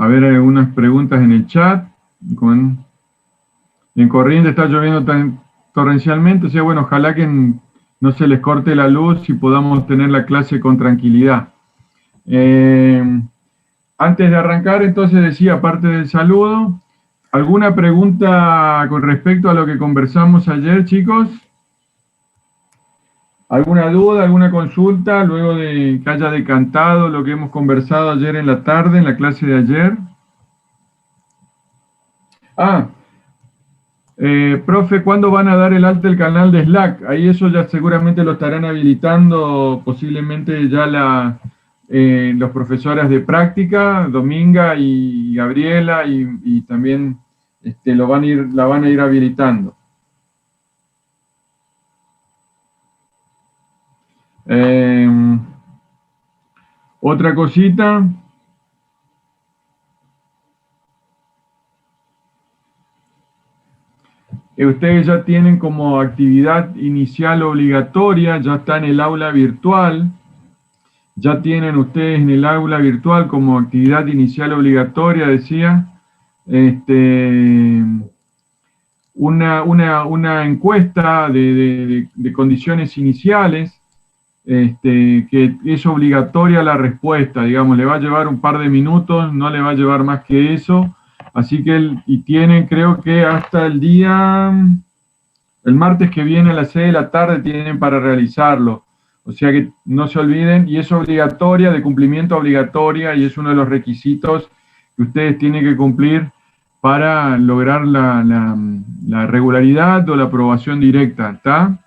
A ver, hay algunas preguntas en el chat. En Corrientes está lloviendo tan torrencialmente, o sea, bueno, ojalá que no se les corte la luz y podamos tener la clase con tranquilidad. Antes de arrancar, entonces decía, aparte del saludo, ¿alguna pregunta con respecto a lo que conversamos ayer, chicos? ¿Alguna duda, alguna consulta luego de que haya decantado lo que hemos conversado ayer en la tarde, en la clase de ayer? Profe, ¿cuándo van a dar el alta del canal de Slack? Ahí eso ya seguramente lo estarán habilitando, posiblemente ya los profesores de práctica, Dominga y Gabriela, y también la van a ir habilitando. Otra cosita. Ustedes ya tienen como actividad inicial obligatoria, ya está en el aula virtual, ya tienen ustedes en el aula virtual como actividad inicial obligatoria, decía, una encuesta de condiciones iniciales, que es obligatoria la respuesta, digamos, le va a llevar un par de minutos, no le va a llevar más que eso, así que, tienen, creo que hasta el martes que viene a las 6 de la tarde tienen para realizarlo, o sea que no se olviden, y es obligatoria, de cumplimiento obligatoria, y es uno de los requisitos que ustedes tienen que cumplir para lograr la regularidad o la aprobación directa, ¿está?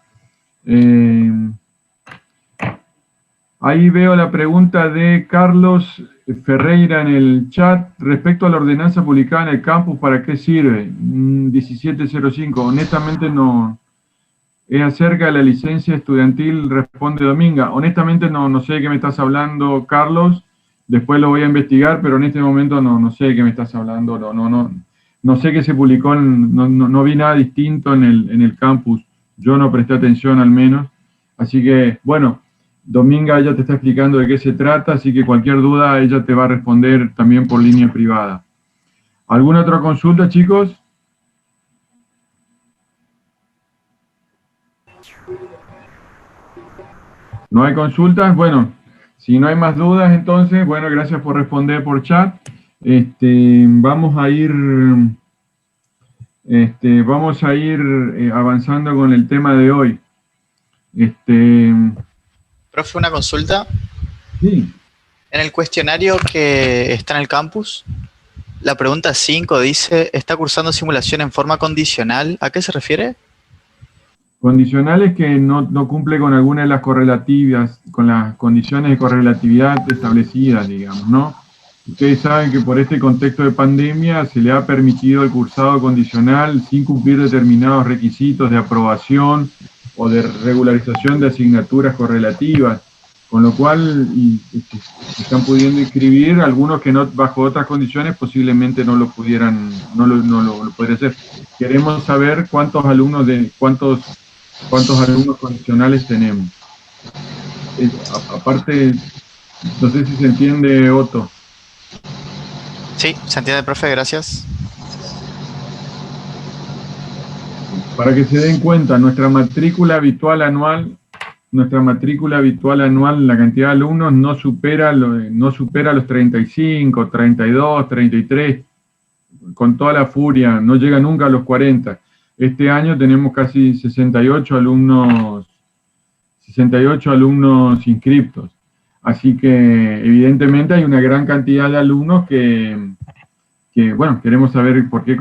Ahí veo la pregunta de Carlos Ferreira en el chat respecto a la ordenanza publicada en el campus, ¿para qué sirve? 1705, honestamente no. Es acerca de la licencia estudiantil, responde Dominga. Honestamente no sé de qué me estás hablando, Carlos. Después lo voy a investigar, pero en este momento no sé de qué me estás hablando. No sé qué se publicó, no vi nada distinto en el campus. Yo no presté atención al menos. Así que, bueno, Dominga ya te está explicando de qué se trata, así que cualquier duda ella te va a responder también por línea privada. ¿Alguna otra consulta, chicos? ¿No hay consultas? Bueno, si no hay más dudas, entonces, bueno, gracias por responder por chat. Vamos a ir avanzando con el tema de hoy. Profe, una consulta. Sí. En el cuestionario que está en el campus, la pregunta 5 dice, ¿está cursando simulación en forma condicional? ¿A qué se refiere? Condicionales que no cumple con alguna de las correlativas, con las condiciones de correlatividad establecidas, digamos, ¿no? Ustedes saben que por este contexto de pandemia se le ha permitido el cursado condicional sin cumplir determinados requisitos de aprobación o de regularización de asignaturas correlativas, con lo cual se están pudiendo inscribir algunos que bajo otras condiciones posiblemente no lo pudieran, no lo podrían hacer. Queremos saber cuántos alumnos condicionales tenemos. Aparte, no sé si se entiende, Otto. Sí, se entiende, profe, gracias. Para que se den cuenta, nuestra matrícula habitual anual, la cantidad de alumnos no supera los 35, 32, 33, con toda la furia, no llega nunca a los 40. Este año tenemos casi 68 alumnos inscriptos. Así que evidentemente hay una gran cantidad de alumnos que bueno, queremos saber por qué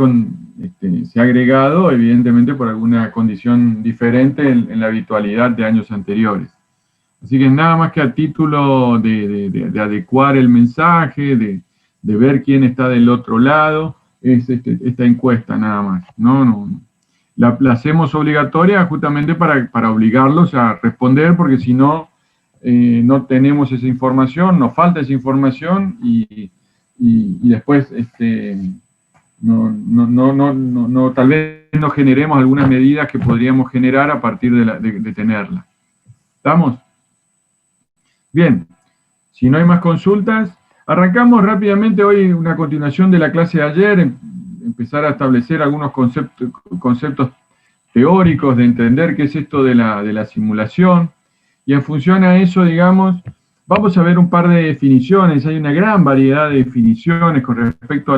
se ha agregado, evidentemente por alguna condición diferente en la habitualidad de años anteriores. Así que nada más que a título de adecuar el mensaje, de ver quién está del otro lado, es esta encuesta nada más. La hacemos obligatoria justamente para obligarlos a responder, porque si no, no tenemos esa información, nos falta esa información y después tal vez no generemos algunas medidas que podríamos generar a partir de tenerla. ¿Estamos? Bien, si no hay más consultas, Arrancamos rápidamente hoy una continuación de la clase de ayer, empezar a establecer algunos conceptos teóricos de entender qué es esto de la simulación, y en función a eso, digamos, vamos a ver un par de definiciones. Hay una gran variedad de definiciones con respecto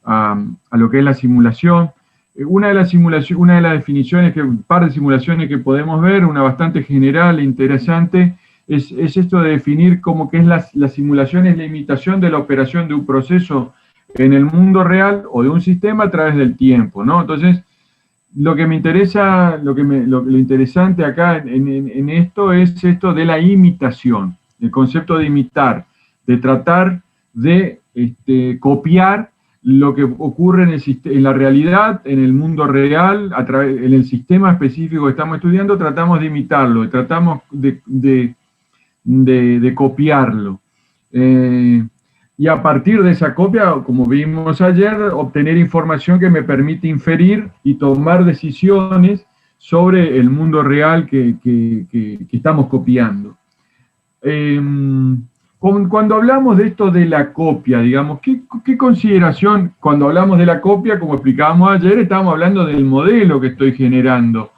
a lo que es la simulación. Una de las definiciones, un par de simulaciones que podemos ver, una bastante general e interesante, es esto de definir como que es la simulación es la imitación de la operación de un proceso en el mundo real o de un sistema a través del tiempo, ¿no? Entonces, lo que me interesa, lo interesante acá en esto es esto de la imitación, el concepto de imitar, de tratar de copiar lo que ocurre en la realidad, en el mundo real, en el sistema específico que estamos estudiando, tratamos de imitarlo, tratamos de copiarlo. Y a partir de esa copia, como vimos ayer, obtener información que me permite inferir y tomar decisiones sobre el mundo real que estamos copiando. Cuando hablamos de esto de la copia, digamos, ¿qué consideración, cuando hablamos de la copia, como explicábamos ayer, estábamos hablando del modelo que estoy generando?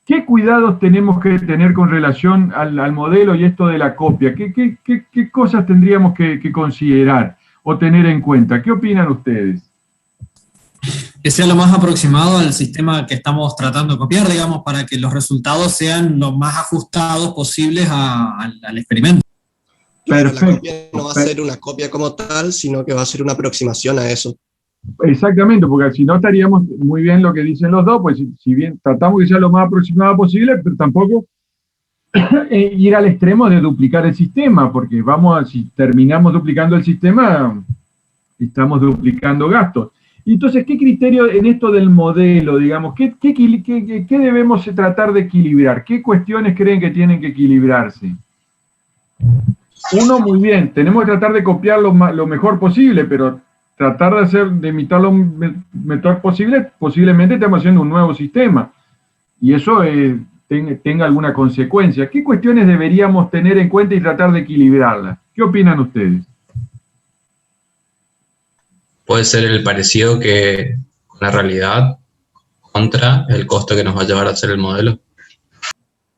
¿Qué cuidados tenemos que tener con relación al modelo y esto de la copia? ¿Qué cosas tendríamos que considerar o tener en cuenta? ¿Qué opinan ustedes? Que sea lo más aproximado al sistema que estamos tratando de copiar, digamos, para que los resultados sean lo más ajustados posibles al experimento. Claro, la copia no va a ser una copia como tal, sino que va a ser una aproximación a eso. Exactamente, porque si no estaríamos muy bien lo que dicen los dos, pues si bien tratamos que sea lo más aproximado posible, pero tampoco ir al extremo de duplicar el sistema, porque si terminamos duplicando el sistema, estamos duplicando gastos. Y entonces, ¿qué criterio en esto del modelo, digamos, qué debemos tratar de equilibrar? ¿Qué cuestiones creen que tienen que equilibrarse? Uno, muy bien, tenemos que tratar de copiar lo mejor posible, pero tratar de imitar lo mejor posible, posiblemente estamos haciendo un nuevo sistema. Y eso tenga alguna consecuencia. ¿Qué cuestiones deberíamos tener en cuenta y tratar de equilibrarlas? ¿Qué opinan ustedes? Puede ser el parecido que con la realidad contra el costo que nos va a llevar a hacer el modelo.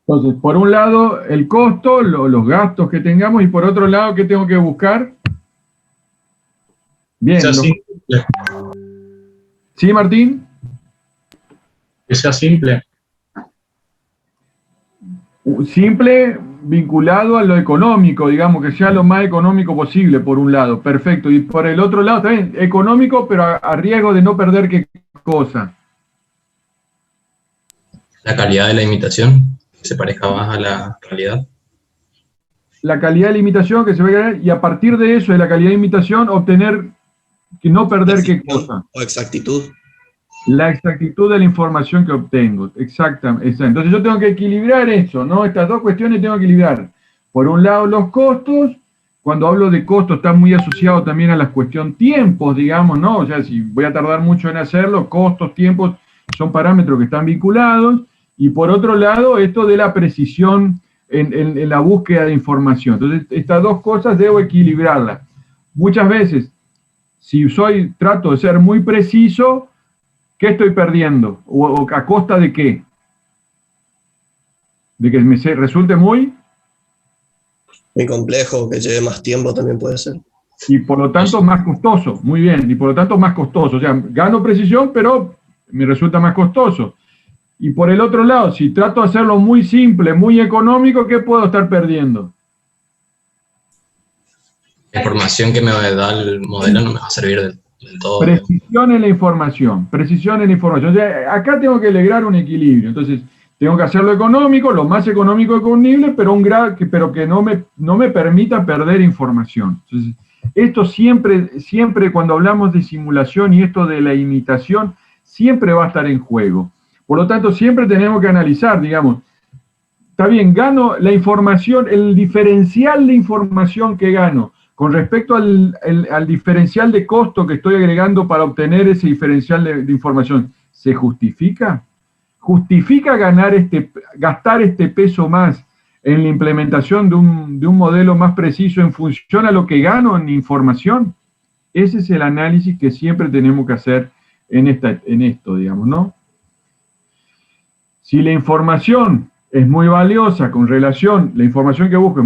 Entonces, por un lado, el costo, los gastos que tengamos, y por otro lado, ¿qué tengo que buscar? Bien. Que sea simple. ¿Sí, Martín? Que sea simple. Simple vinculado a lo económico, digamos, que sea lo más económico posible, por un lado, perfecto. Y por el otro lado, también económico, pero a riesgo de no perder qué cosa. La calidad de la imitación, que se parezca más a la realidad. La calidad de la imitación que se va a ganar, y a partir de eso, de la calidad de imitación, obtener que no perder qué cosa. O exactitud. La exactitud de la información que obtengo, exactamente. Entonces yo tengo que equilibrar eso, ¿no? Estas dos cuestiones tengo que equilibrar. Por un lado los costos, cuando hablo de costos está muy asociado también a la cuestión tiempos, digamos, ¿no? O sea, si voy a tardar mucho en hacerlo, costos, tiempos, son parámetros que están vinculados. Y por otro lado, esto de la precisión en la búsqueda de información. Entonces, estas dos cosas debo equilibrarlas. Muchas veces, si trato de ser muy preciso, ¿qué estoy perdiendo? ¿O a costa de qué? ¿De que me resulte muy complejo, que lleve más tiempo también puede ser. Y por lo tanto más costoso, muy bien, y por lo tanto más costoso. O sea, gano precisión, pero me resulta más costoso. Y por el otro lado, si trato de hacerlo muy simple, muy económico, ¿qué puedo estar perdiendo? La información que me da el modelo no me va a servir del todo. Precisión en la información, precisión en la información. O sea, acá tengo que lograr un equilibrio. Entonces, tengo que hacerlo económico, lo más económico disponible, pero que no me permita perder información. Entonces, esto siempre cuando hablamos de simulación y esto de la imitación, siempre va a estar en juego. Por lo tanto, siempre tenemos que analizar, digamos, está bien, gano la información, el diferencial de información que gano con respecto al diferencial de costo que estoy agregando para obtener ese diferencial de información, ¿se justifica? ¿Justifica gastar este peso más en la implementación de un modelo más preciso en función a lo que gano en información. Ese es el análisis que siempre tenemos que hacer en esto, digamos, ¿no? Si la información es muy valiosa la información que busco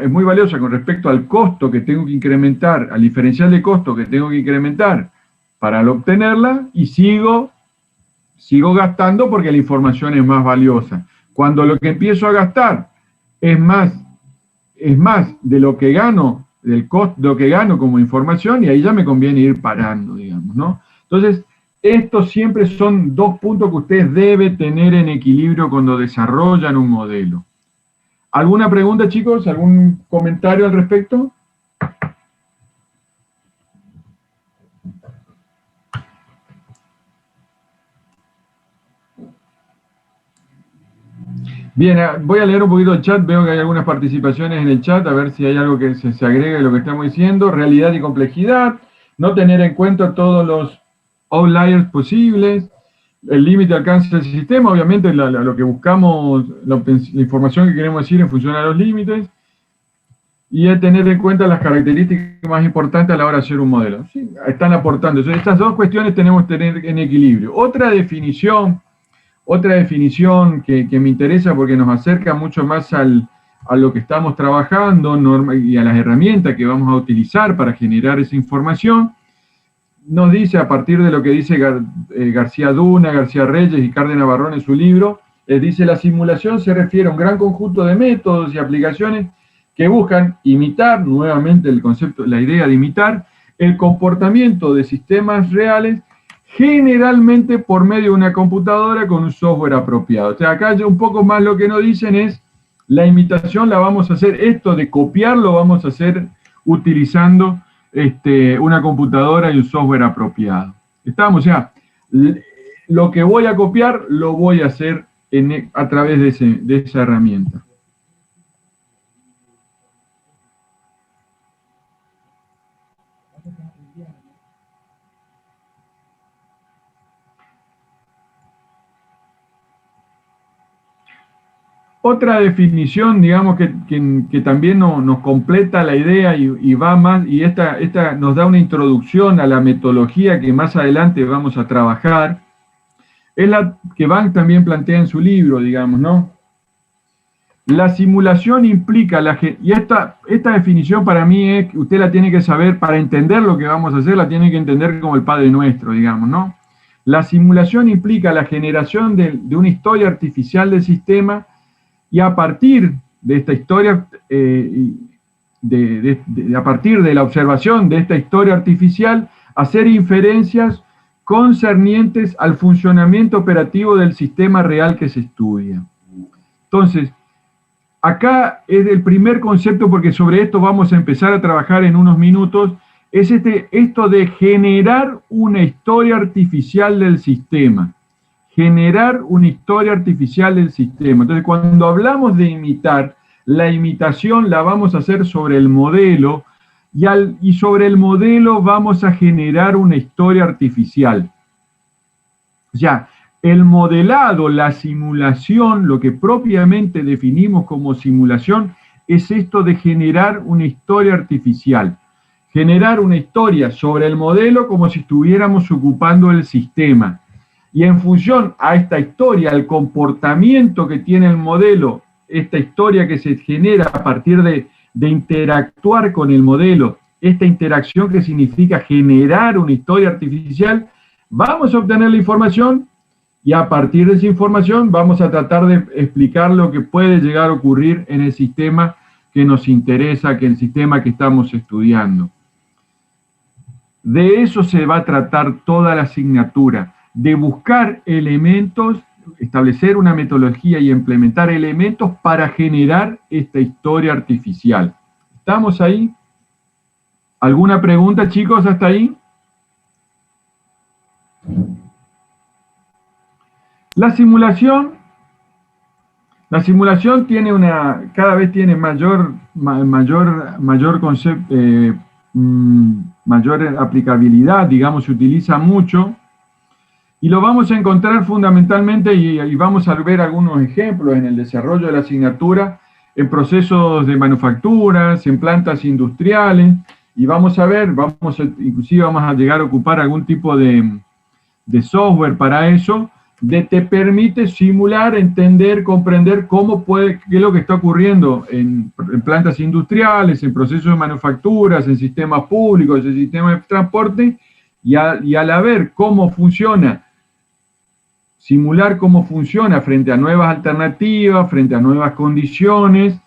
es muy valiosa con respecto al costo que tengo que incrementar, al diferencial de costo que tengo que incrementar para obtenerla, y sigo gastando porque la información es más valiosa. Cuando lo que empiezo a gastar es más de lo que gano, del costo, de lo que gano como información, y ahí ya me conviene ir parando, digamos, ¿no? Entonces, estos siempre son dos puntos que ustedes deben tener en equilibrio cuando desarrollan un modelo. ¿Alguna pregunta, chicos? ¿Algún comentario al respecto? Bien, voy a leer un poquito el chat, veo que hay algunas participaciones en el chat, a ver si hay algo que se agrega a lo que estamos diciendo. Realidad y complejidad, no tener en cuenta todos los outliers posibles, el límite de alcance del sistema, obviamente lo que buscamos, la información que queremos decir en función a los límites, y es tener en cuenta las características más importantes a la hora de hacer un modelo. Sí, están aportando. Entonces, estas dos cuestiones tenemos que tener en equilibrio. Otra definición que me interesa porque nos acerca mucho más a lo que estamos trabajando y a las herramientas que vamos a utilizar para generar esa información, nos dice, a partir de lo que dice García Duna, García Reyes y Cárdenas Barrón en su libro, dice: la simulación se refiere a un gran conjunto de métodos y aplicaciones que buscan imitar, nuevamente el concepto, la idea de imitar, el comportamiento de sistemas reales, generalmente por medio de una computadora con un software apropiado. O sea, acá un poco más lo que nos dicen es, la imitación la vamos a hacer, esto de copiarlo vamos a hacer utilizando una computadora y un software apropiado. Estamos, o sea, lo que voy a copiar lo voy a hacer a través de esa herramienta. Otra definición, digamos, que también nos completa la idea y va más, y esta nos da una introducción a la metodología que más adelante vamos a trabajar, es la que Bank también plantea en su libro, digamos, ¿no? La simulación implica, y esta definición para mí es, usted la tiene que saber, para entender lo que vamos a hacer, la tiene que entender como el Padre Nuestro, digamos, ¿no? La simulación implica la generación de una historia artificial del sistema, y a partir de esta historia, a partir de la observación de esta historia artificial, hacer inferencias concernientes al funcionamiento operativo del sistema real que se estudia. Entonces, acá es el primer concepto, porque sobre esto vamos a empezar a trabajar en unos minutos, es esto de generar una historia artificial del sistema. Generar una historia artificial del sistema. Entonces, cuando hablamos de imitar, la imitación la vamos a hacer sobre el modelo, y sobre el modelo vamos a generar una historia artificial. O sea, el modelado, la simulación, lo que propiamente definimos como simulación, es esto de generar una historia artificial. Generar una historia sobre el modelo como si estuviéramos ocupando el sistema. Y en función a esta historia, al comportamiento que tiene el modelo, esta historia que se genera a partir de interactuar con el modelo, esta interacción que significa generar una historia artificial, vamos a obtener la información, y a partir de esa información vamos a tratar de explicar lo que puede llegar a ocurrir en el sistema que nos interesa, que el sistema que estamos estudiando. De eso se va a tratar toda la asignatura, de buscar elementos, establecer una metodología y implementar elementos para generar esta historia artificial. ¿Estamos ahí? ¿Alguna pregunta, chicos, hasta ahí? La simulación tiene cada vez tiene mayor concepto, mayor aplicabilidad, digamos, se utiliza mucho. Y lo vamos a encontrar fundamentalmente, y vamos a ver algunos ejemplos en el desarrollo de la asignatura, en procesos de manufacturas, en plantas industriales, y vamos a ver, inclusive vamos a llegar a ocupar algún tipo de software para eso, te permite simular, entender, comprender qué es lo que está ocurriendo en plantas industriales, en procesos de manufacturas, en sistemas públicos, en sistemas de transporte, y al ver cómo funciona, simular cómo funciona frente a nuevas alternativas, frente a nuevas condiciones,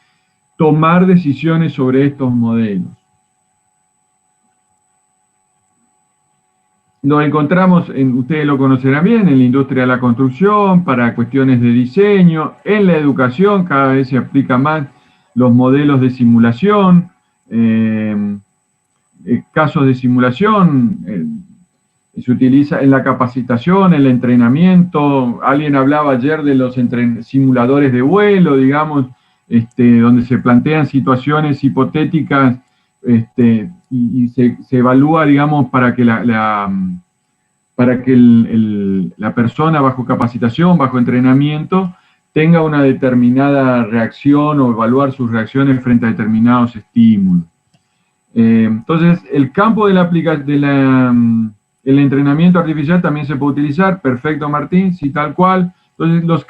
tomar decisiones sobre estos modelos. Nos encontramos, ustedes lo conocerán bien, en la industria de la construcción, para cuestiones de diseño, en la educación cada vez se aplican más los modelos de simulación, casos de simulación, se utiliza en la capacitación, en el entrenamiento. Alguien hablaba ayer de los simuladores de vuelo, digamos, donde se plantean situaciones hipotéticas y se evalúa, digamos, para que la persona bajo capacitación, bajo entrenamiento, tenga una determinada reacción o evaluar sus reacciones frente a determinados estímulos. Entonces, el campo de el entrenamiento artificial también se puede utilizar. Perfecto, Martín, sí, tal cual. Entonces, los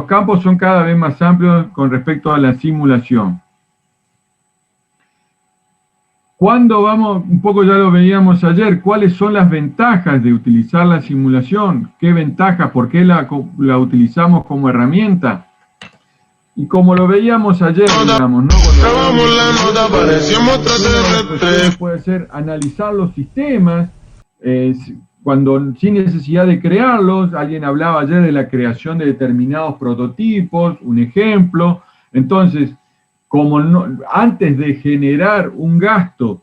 campos son cada vez más amplios con respecto a la simulación. Cuando un poco ya lo veíamos ayer, ¿cuáles son las ventajas de utilizar la simulación? ¿Qué ventajas? ¿Por qué la utilizamos como herramienta? Y como lo veíamos ayer, digamos, ¿no? Puede ser analizar los sistemas, sin necesidad de crearlos. Alguien hablaba ayer de la creación de determinados prototipos, un ejemplo. Entonces, antes de generar un gasto,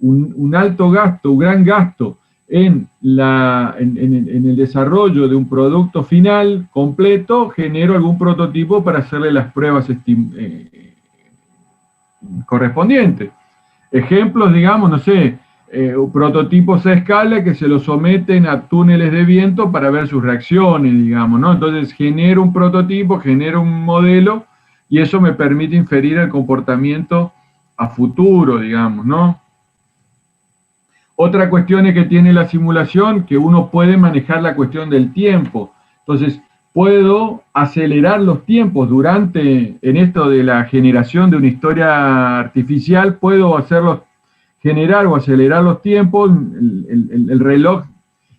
un alto gasto, un gran gasto en el desarrollo de un producto final completo, genero algún prototipo para hacerle las pruebas correspondientes. Ejemplos, digamos, no sé, prototipos a escala que se los someten a túneles de viento para ver sus reacciones, digamos, ¿no? Entonces genero un prototipo, genero un modelo, y eso me permite inferir el comportamiento a futuro, digamos, ¿no? Otra cuestión es que tiene la simulación, que uno puede manejar la cuestión del tiempo. Entonces, puedo acelerar los tiempos en esto de la generación de una historia artificial, puedo generar o acelerar los tiempos. El reloj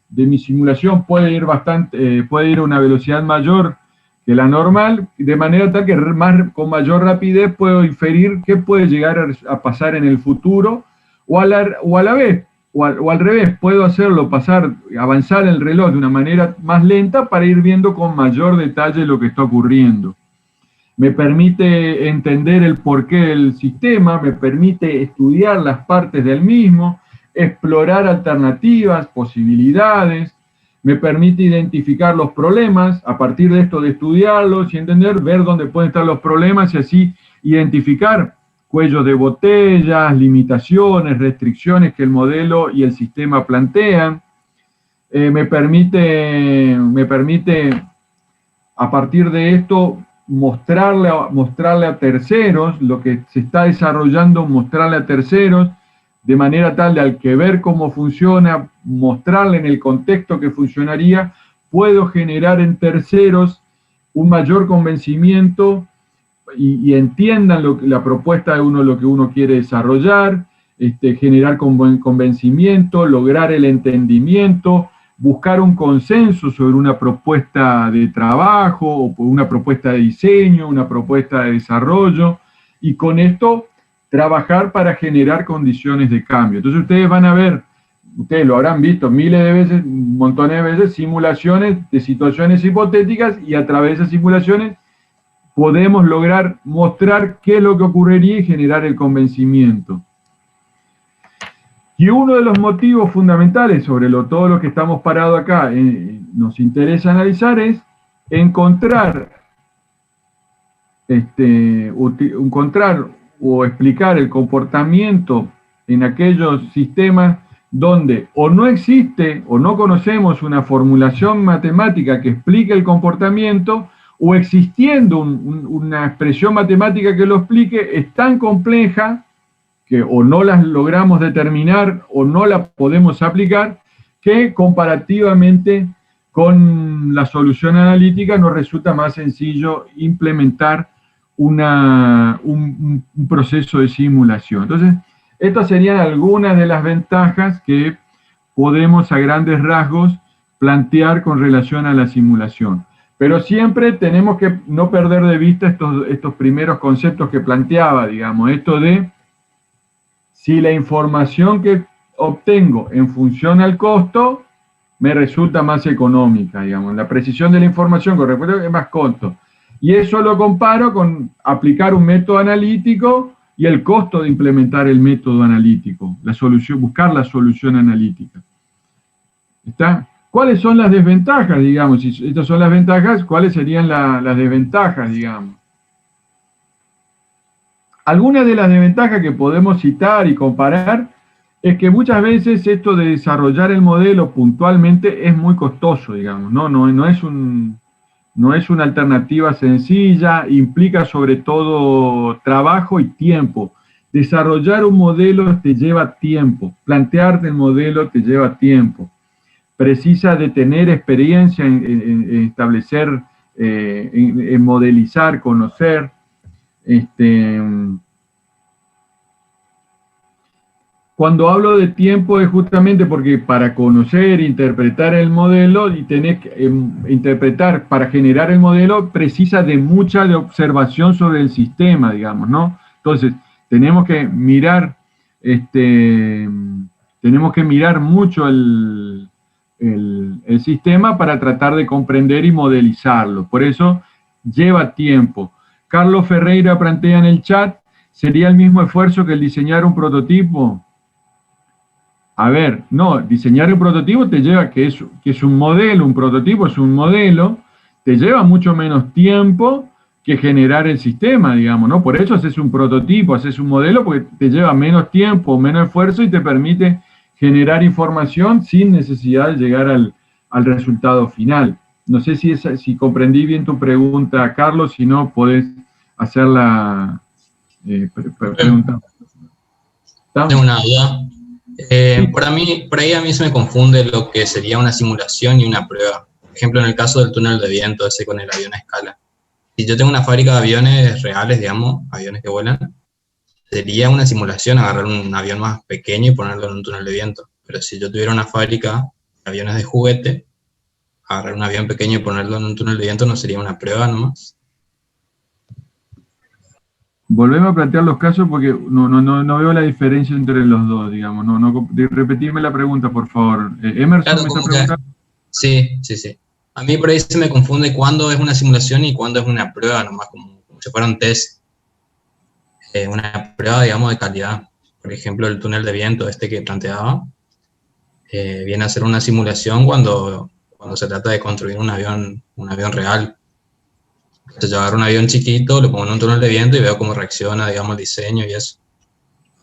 de mi simulación puede ir a una velocidad mayor que la normal, de manera tal que con mayor rapidez puedo inferir qué puede llegar a pasar en el futuro, o al revés, puedo hacerlo avanzar el reloj de una manera más lenta para ir viendo con mayor detalle lo que está ocurriendo. Me permite entender el porqué del sistema, me permite estudiar las partes del mismo, explorar alternativas, posibilidades, me permite identificar los problemas, a partir de esto de estudiarlos y entender, ver dónde pueden estar los problemas y así identificar cuellos de botellas, limitaciones, restricciones que el modelo y el sistema plantean. Me permite, a partir de esto, mostrarle a terceros lo que se está desarrollando, mostrarle a terceros, de manera tal de al que ver cómo funciona, mostrarle en el contexto que funcionaría, puedo generar en terceros un mayor convencimiento y entiendan la propuesta de uno, lo que uno quiere desarrollar, generar convencimiento, lograr el entendimiento, buscar un consenso sobre una propuesta de trabajo, o una propuesta de diseño, una propuesta de desarrollo, y con esto trabajar para generar condiciones de cambio. Entonces ustedes van a ver, ustedes lo habrán visto miles de veces, un montón de veces, simulaciones de situaciones hipotéticas, y a través de esas simulaciones podemos lograr mostrar qué es lo que ocurriría y generar el convencimiento. Y uno de los motivos fundamentales sobre todo lo que estamos parados acá, nos interesa analizar, es encontrar o explicar el comportamiento en aquellos sistemas donde o no existe o no conocemos una formulación matemática que explique el comportamiento, o existiendo una expresión matemática que lo explique, es tan compleja que o no las logramos determinar o no la podemos aplicar, que comparativamente con la solución analítica nos resulta más sencillo implementar un proceso de simulación. Entonces, estas serían algunas de las ventajas que podemos a grandes rasgos plantear con relación a la simulación. Pero siempre tenemos que no perder de vista estos primeros conceptos que planteaba, digamos, esto de si la información que obtengo en función al costo me resulta más económica, digamos. La precisión de la información con respecto es más costo. Y eso lo comparo con aplicar un método analítico y el costo de implementar el método analítico, la solución, buscar la solución analítica. ¿Está? ¿Cuáles son las desventajas, digamos? Si estas son las ventajas, ¿cuáles serían las desventajas, digamos? Algunas de las desventajas que podemos citar y comparar es que muchas veces esto de desarrollar el modelo puntualmente es muy costoso, digamos, no es una alternativa sencilla, implica sobre todo trabajo y tiempo. Desarrollar un modelo te lleva tiempo, plantearte el modelo te lleva tiempo. Precisa de tener experiencia en establecer, en modelizar, conocer. Cuando hablo de tiempo es justamente porque para conocer, interpretar el modelo y tener que interpretar, para generar el modelo, precisa de mucha de observación sobre el sistema, digamos, ¿no? Entonces, tenemos que mirar mucho el sistema para tratar de comprender y modelizarlo. Por eso lleva tiempo. Carlos Ferreira plantea en el chat, ¿sería el mismo esfuerzo que el diseñar un prototipo? A ver, no, diseñar un prototipo te lleva, que es un modelo, un prototipo es un modelo, te lleva mucho menos tiempo que generar el sistema, digamos, ¿no? Por eso haces un prototipo, haces un modelo, porque te lleva menos tiempo, menos esfuerzo y te permite generar información sin necesidad de llegar al resultado final. No sé si comprendí bien tu pregunta, Carlos, si no, podés hacer la pregunta. Tengo una duda. Por ahí a mí se me confunde lo que sería una simulación y una prueba. Por ejemplo, en el caso del túnel de viento, ese con el avión a escala. Si yo tengo una fábrica de aviones reales, digamos, aviones que vuelan, sería una simulación agarrar un avión más pequeño y ponerlo en un túnel de viento. Pero si yo tuviera una fábrica de aviones de juguete, agarrar un avión pequeño y ponerlo en un túnel de viento no sería una prueba nomás. Volvemos a plantear los casos porque no veo la diferencia entre los dos, digamos. Repetirme la pregunta, por favor. Emerson, Claro, ¿me está como preguntando? Sí. A mí por ahí se me confunde cuándo es una simulación y cuándo es una prueba, nomás como si fuera un test. Una prueba, digamos, de calidad. Por ejemplo, el túnel de viento que planteaba, viene a ser una simulación cuando se trata de construir un avión real. Entonces yo agarro un avión chiquito, lo pongo en un túnel de viento y veo cómo reacciona, digamos, el diseño y eso.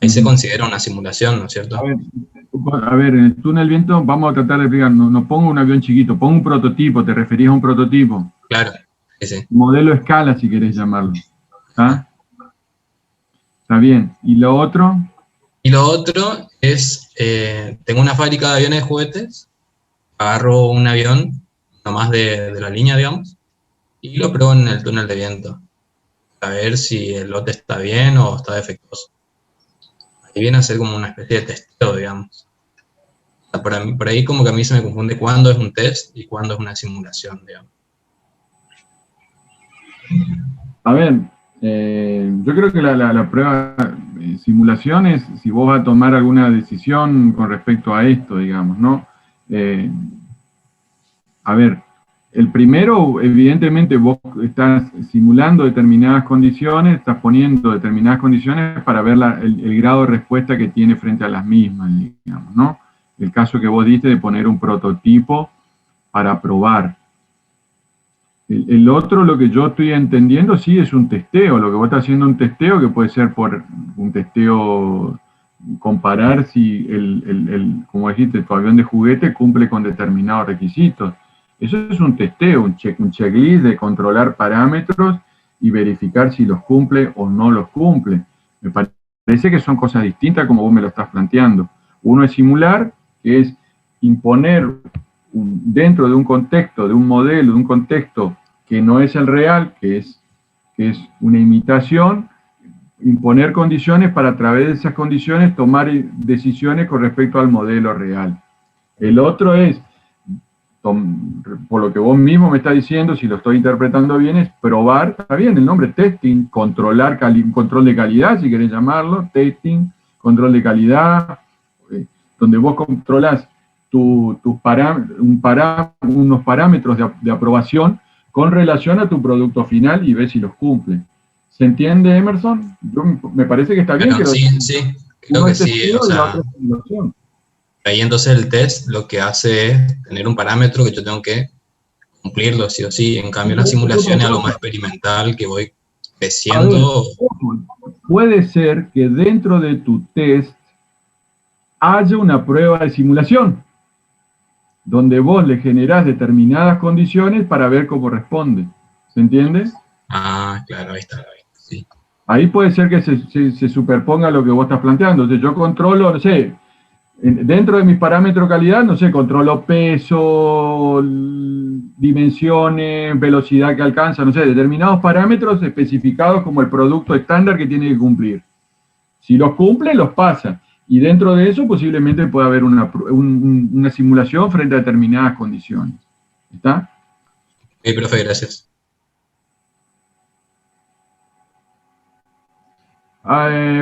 Ahí se considera una simulación, ¿no es cierto? A ver, en el túnel de viento vamos a tratar de explicar, no pongo un avión chiquito, pongo un prototipo, te referías a un prototipo. Claro, sí. Modelo a escala, si querés llamarlo. ¿Está? Está bien. ¿Y lo otro? Y lo otro es, tengo una fábrica de aviones de juguetes, agarro un avión, nomás de la línea, digamos, y lo pruebo en el túnel de viento, a ver si el lote está bien o está defectuoso. Ahí viene a ser como una especie de testeo, digamos. O sea, por ahí como que a mí se me confunde cuándo es un test y cuándo es una simulación, digamos. A ver, yo creo que la prueba simulación es si vos vas a tomar alguna decisión con respecto a esto, digamos, ¿no? A ver, el primero, evidentemente, vos estás simulando determinadas condiciones, estás poniendo determinadas condiciones para ver el grado de respuesta que tiene frente a las mismas, digamos, ¿no? El caso que vos diste de poner un prototipo para probar. El otro, lo que yo estoy entendiendo, sí, es un testeo. Lo que vos estás haciendo un testeo, que puede ser por un testeo, comparar si como dijiste, tu avión de juguete cumple con determinados requisitos. Eso es un testeo, un checklist de controlar parámetros y verificar si los cumple o no los cumple. Me parece que son cosas distintas como vos me lo estás planteando. Uno es simular, que es imponer dentro de un contexto, de un modelo, de un contexto que no es el real, que es una imitación, imponer condiciones para a través de esas condiciones tomar decisiones con respecto al modelo real. El otro es, por lo que vos mismo me estás diciendo, si lo estoy interpretando bien, es probar, está bien, el nombre testing, control de calidad, si querés llamarlo, testing, control de calidad, donde vos controlás unos parámetros de aprobación con relación a tu producto final y ves si los cumple. ¿Se entiende, Emerson? Me parece que está bien. Pero sí, creo que sí. O sea, ahí entonces el test lo que hace es tener un parámetro que yo tengo que cumplirlo sí o sí. En cambio, la simulación es algo más experimental que voy creciendo. Puede ser que dentro de tu test haya una prueba de simulación, donde vos le generás determinadas condiciones para ver cómo responde. ¿Se entiende? Ah, claro, ahí está. Sí. Ahí puede ser que se superponga lo que vos estás planteando. Entonces yo controlo, no sé, dentro de mis parámetros de calidad, no sé, controlo peso, dimensiones, velocidad que alcanza, no sé, determinados parámetros especificados como el producto estándar que tiene que cumplir. Si los cumple, los pasa. Y dentro de eso posiblemente pueda haber una simulación frente a determinadas condiciones. ¿Está? Sí, profe, gracias.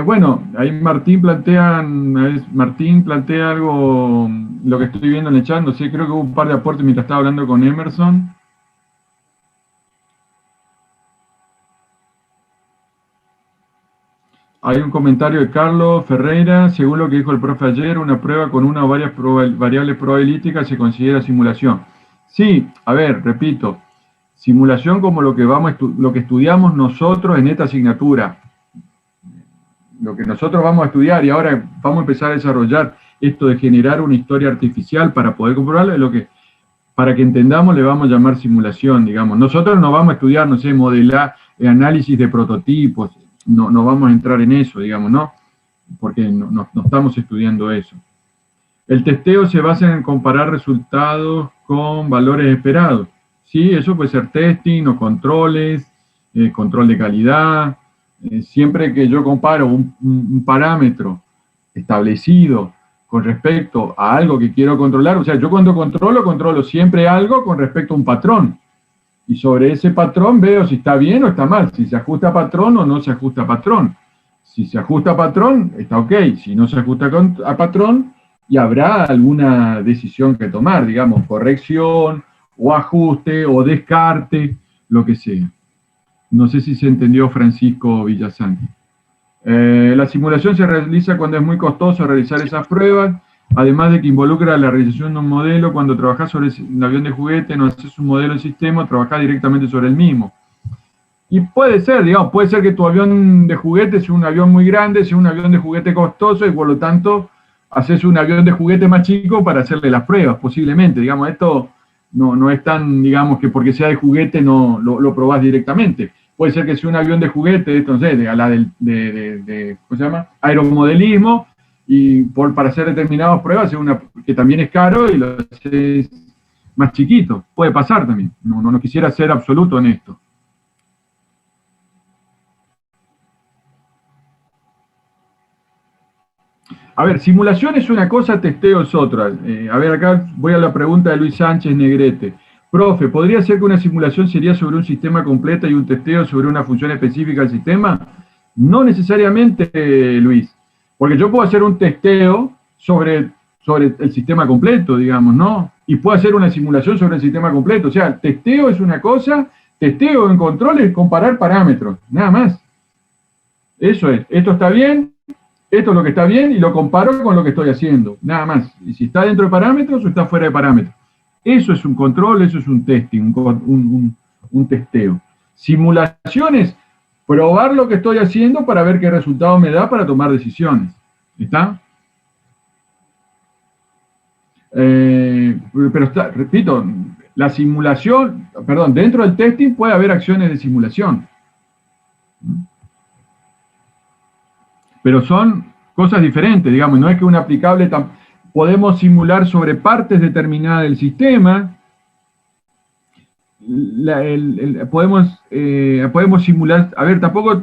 Bueno, ahí Martín plantea algo, lo que estoy viendo en el chat, no sé, creo que hubo un par de aportes mientras estaba hablando con Emerson. Hay un comentario de Carlos Ferreira, según lo que dijo el profe ayer, una prueba con una o varias variables probabilísticas se considera simulación. Sí, a ver, repito, simulación como lo que estudiamos nosotros en esta asignatura. Lo que nosotros vamos a estudiar y ahora vamos a empezar a desarrollar esto de generar una historia artificial para poder comprobarlo, para que entendamos le vamos a llamar simulación, digamos. Nosotros no vamos a estudiar, no sé, modelar, análisis de prototipos, no vamos a entrar en eso, digamos, ¿no? Porque no estamos estudiando eso. El testeo se basa en comparar resultados con valores esperados. Sí, eso puede ser testing o controles, control de calidad. Siempre que yo comparo un parámetro establecido con respecto a algo que quiero controlar, o sea, yo cuando controlo siempre algo con respecto a un patrón. Y sobre ese patrón veo si está bien o está mal, si se ajusta a patrón o no se ajusta a patrón. Si se ajusta a patrón, está ok. Si no se ajusta a patrón, y habrá alguna decisión que tomar, digamos, corrección, o ajuste, o descarte, lo que sea. No sé si se entendió, Francisco Villasanti. La simulación se realiza cuando es muy costoso realizar esas pruebas, además de que involucra la realización de un modelo. Cuando trabajás sobre un avión de juguete, no haces un modelo del sistema, trabajás directamente sobre el mismo. Y puede ser, digamos, puede ser que tu avión de juguete sea un avión muy grande, sea un avión de juguete costoso, y por lo tanto haces un avión de juguete más chico para hacerle las pruebas, posiblemente. Digamos, esto no es tan, digamos, que porque sea de juguete no lo probás directamente. Puede ser que sea un avión de juguete, entonces, ¿cómo se llama? Aeromodelismo, y para hacer determinadas pruebas, que también es caro, y lo haces más chiquito. Puede pasar también. No quisiera ser absoluto en esto. A ver, simulación es una cosa, testeo es otra. A ver, acá voy a la pregunta de Luis Sánchez Negrete. Profe, ¿podría ser que una simulación sería sobre un sistema completo y un testeo sobre una función específica del sistema? No necesariamente, Luis, porque yo puedo hacer un testeo sobre el sistema completo, digamos, ¿no? Y puedo hacer una simulación sobre el sistema completo. O sea, el testeo es una cosa, testeo en control es comparar parámetros, nada más. Eso es, esto está bien, esto es lo que está bien y lo comparo con lo que estoy haciendo, nada más. Y si está dentro de parámetros o está fuera de parámetros. Eso es un control, eso es un testing, un testeo. Simulaciones, probar lo que estoy haciendo para ver qué resultado me da para tomar decisiones. ¿Está? Pero repito, La simulación, perdón, dentro del testing puede haber acciones de simulación. Pero son cosas diferentes, digamos, no es que un aplicable, podemos simular sobre partes determinadas del sistema, podemos simular, a ver, tampoco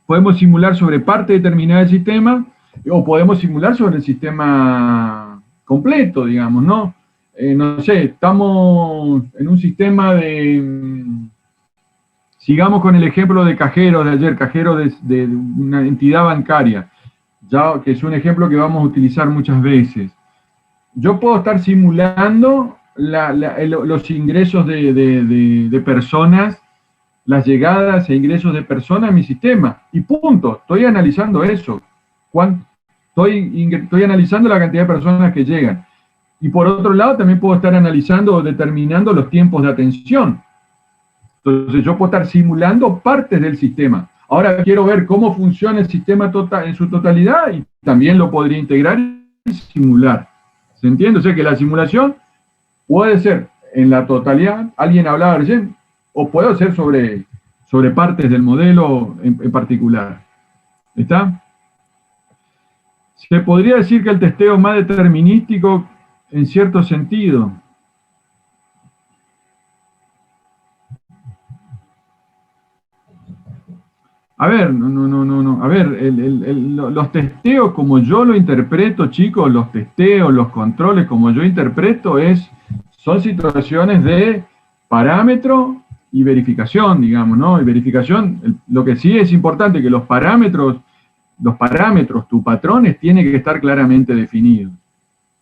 podemos simular sobre parte determinada del sistema, o podemos simular sobre el sistema completo, digamos, ¿no? No sé, estamos en un sistema de, sigamos con el ejemplo de cajeros de ayer, cajero de una entidad bancaria, ya que es un ejemplo que vamos a utilizar muchas veces. Yo puedo estar simulando los ingresos de personas, las llegadas e ingresos de personas a mi sistema, y punto, estoy analizando eso. Estoy analizando la cantidad de personas que llegan. Y por otro lado, también puedo estar analizando o determinando los tiempos de atención. Entonces, yo puedo estar simulando partes del sistema. Ahora quiero ver cómo funciona el sistema en su totalidad y también lo podría integrar y simular. ¿Se entiende? O sea que la simulación puede ser en la totalidad, alguien hablaba recién, o puede ser sobre partes del modelo en particular. ¿Está? Se podría decir que el testeo es más determinístico en cierto sentido. A ver, no. A ver, los testeos como yo lo interpreto, chicos, los testeos, los controles como yo interpreto son situaciones de parámetro y verificación, digamos, ¿no? Y verificación, lo que sí es importante es que los parámetros, tus patrones tienen que estar claramente definidos.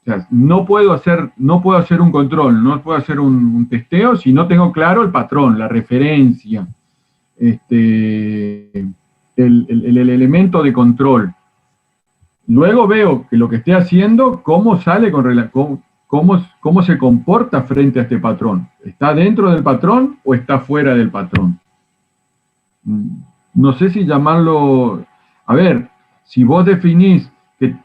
O sea, no puedo hacer un control, no puedo hacer un testeo si no tengo claro el patrón, la referencia, el elemento de control. Luego veo que lo que esté haciendo, cómo sale cómo se comporta frente a este patrón. ¿Está dentro del patrón o está fuera del patrón? No sé si llamarlo... A ver, si vos definís que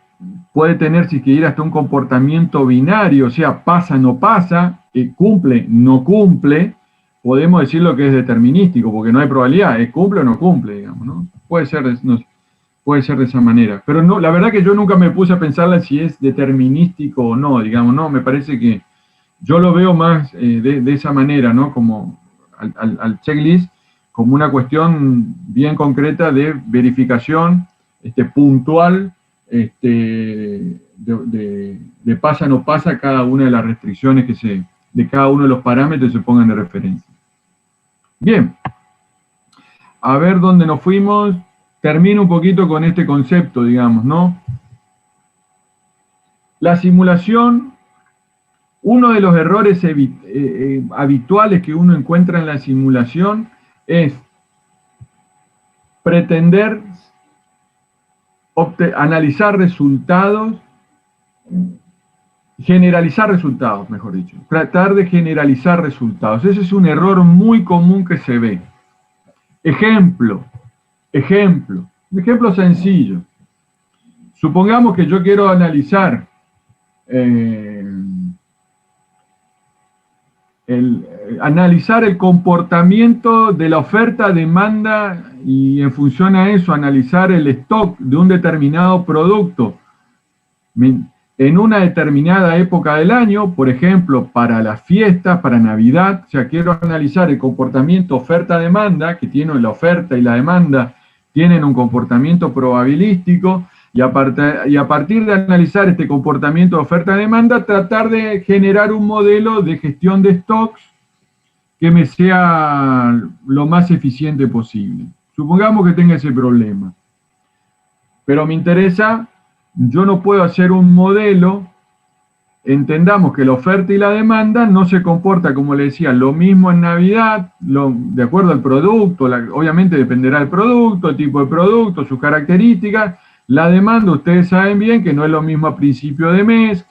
puede tener que ir hasta un comportamiento binario, o sea, pasa, no pasa, cumple, no cumple, podemos decir lo que es determinístico, porque no hay probabilidad, es cumple o no cumple, digamos, ¿no? Puede ser de esa manera. Pero no, la verdad que yo nunca me puse a pensarla si es determinístico o no, digamos, no, me parece que yo lo veo más de esa manera, ¿no? Como al checklist, como una cuestión bien concreta de verificación puntual, de pasa o no pasa cada una de las restricciones de cada uno de los parámetros que se pongan de referencia. Bien, a ver dónde nos fuimos. Termino un poquito con este concepto, digamos, ¿no? La simulación, uno de los errores habituales que uno encuentra en la simulación es pretender analizar resultados, generalizar resultados, mejor dicho. Tratar de generalizar resultados. Ese es un error muy común que se ve. Ejemplo sencillo. Supongamos que yo quiero analizar el comportamiento de la oferta-demanda y en función a eso analizar el stock de un determinado producto en una determinada época del año, por ejemplo, para las fiestas, para Navidad. O sea, quiero analizar el comportamiento oferta-demanda, que tiene la oferta y la demanda tienen un comportamiento probabilístico, y a partir de analizar este comportamiento de oferta-demanda, tratar de generar un modelo de gestión de stocks que me sea lo más eficiente posible. Supongamos que tenga ese problema. Pero me interesa, yo no puedo hacer un modelo, entendamos que la oferta y la demanda no se comporta, como le decía, lo mismo en Navidad, de acuerdo al producto, obviamente dependerá del producto, el tipo de producto, sus características. La demanda, ustedes saben bien que no es lo mismo a principio de mes,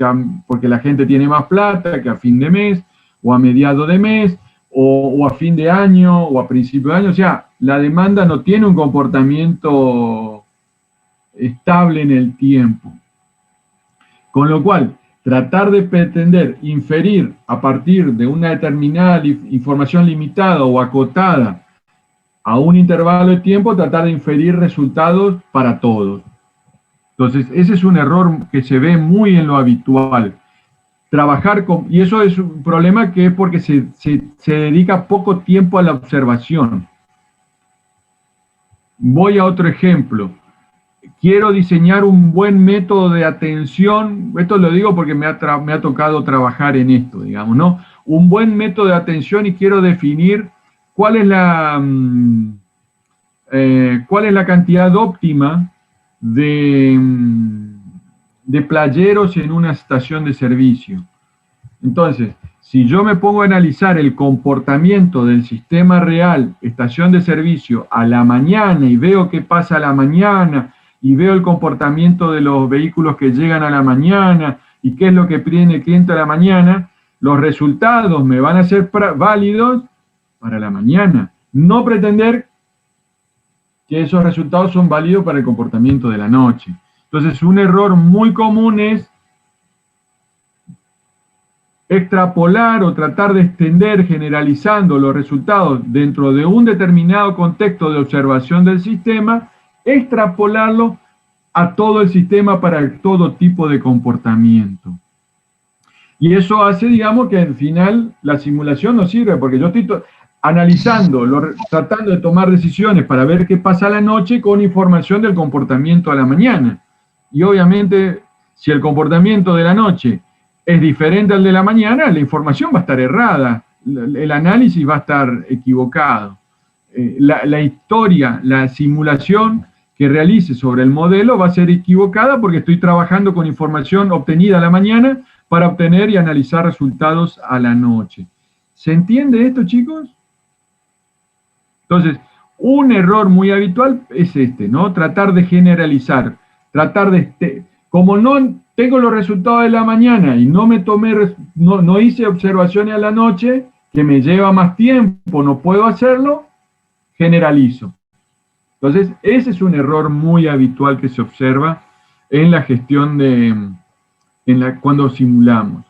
porque la gente tiene más plata que a fin de mes, o a mediado de mes, o a fin de año, o a principio de año. O sea, la demanda no tiene un comportamiento estable en el tiempo. Con lo cual, tratar de pretender inferir a partir de una determinada información limitada o acotada a un intervalo de tiempo, tratar de inferir resultados para todos. Entonces, ese es un error que se ve muy en lo habitual. Trabajar con, y eso es un problema que es porque se dedica poco tiempo a la observación. Voy a otro ejemplo. Quiero diseñar un buen método de atención, esto lo digo porque me ha tocado trabajar en esto, digamos, ¿no? Un buen método de atención y quiero definir cuál es la cantidad óptima de playeros en una estación de servicio. Entonces, si yo me pongo a analizar el comportamiento del sistema real, estación de servicio, a la mañana y veo qué pasa a la mañana, y veo el comportamiento de los vehículos que llegan a la mañana, y qué es lo que pide el cliente a la mañana, los resultados me van a ser válidos para la mañana. No pretender que esos resultados son válidos para el comportamiento de la noche. Entonces, un error muy común es extrapolar o tratar de extender generalizando los resultados dentro de un determinado contexto de observación del sistema, extrapolarlo a todo el sistema para todo tipo de comportamiento. Y eso hace, digamos, que al final la simulación no sirve, porque yo estoy analizando, tratando de tomar decisiones para ver qué pasa a la noche con información del comportamiento a la mañana. Y obviamente, si el comportamiento de la noche es diferente al de la mañana, la información va a estar errada, el análisis va a estar equivocado. La historia, la simulación que realice sobre el modelo va a ser equivocada porque estoy trabajando con información obtenida a la mañana para obtener y analizar resultados a la noche. ¿Se entiende esto, chicos? Entonces, un error muy habitual es este, ¿no? Tratar de generalizar, tratar de... Como no tengo los resultados de la mañana y no hice observaciones a la noche, que me lleva más tiempo, no puedo hacerlo, generalizo. Entonces, ese es un error muy habitual que se observa en la gestión cuando simulamos.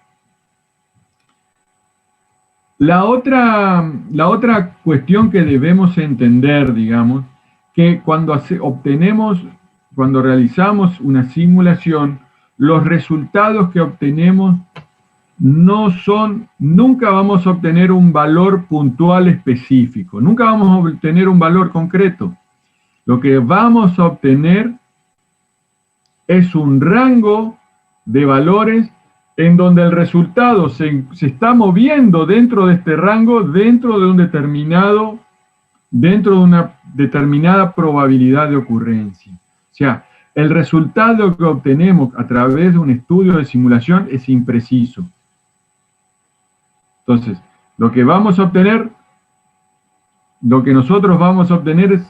La otra cuestión que debemos entender, digamos, que cuando realizamos una simulación, los resultados que obtenemos nunca vamos a obtener un valor puntual específico, nunca vamos a obtener un valor concreto. Lo que vamos a obtener es un rango de valores en donde el resultado se está moviendo dentro de este rango, dentro de una determinada probabilidad de ocurrencia. O sea, el resultado que obtenemos a través de un estudio de simulación es impreciso. Entonces, lo que nosotros vamos a obtener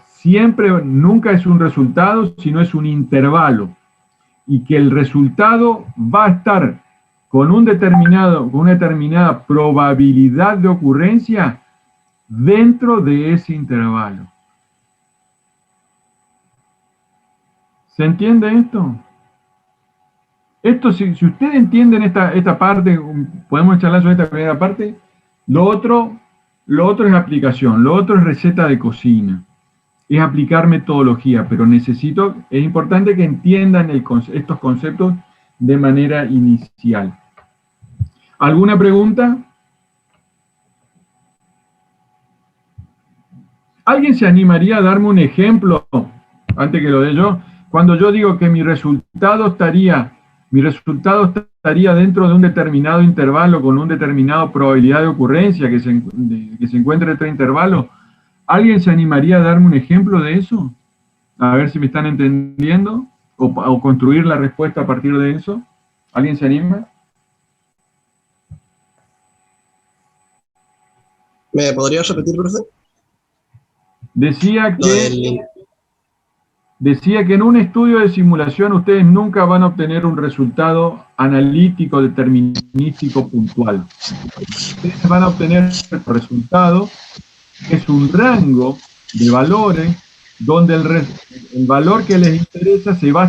nunca es un resultado, sino es un intervalo. Y que el resultado va a estar con una determinada probabilidad de ocurrencia dentro de ese intervalo. ¿Se entiende esto? Si ustedes entienden esta parte, podemos charlar sobre esta primera parte, lo otro es aplicación, lo otro es receta de cocina, es aplicar metodología, pero es importante que entiendan estos conceptos de manera inicial. ¿Alguna pregunta? ¿Alguien se animaría a darme un ejemplo, antes que lo dé yo? Cuando yo digo que mi resultado estaría dentro de un determinado intervalo con una determinada probabilidad de ocurrencia que se encuentre en este intervalo, ¿alguien se animaría a darme un ejemplo de eso? A ver si me están entendiendo, o construir la respuesta a partir de eso. ¿Alguien se anima? ¿Me podrías repetir, profe? Decía que en un estudio de simulación ustedes nunca van a obtener un resultado analítico, determinístico, puntual. Ustedes van a obtener el resultado, que es un rango de valores, donde el valor que les interesa va a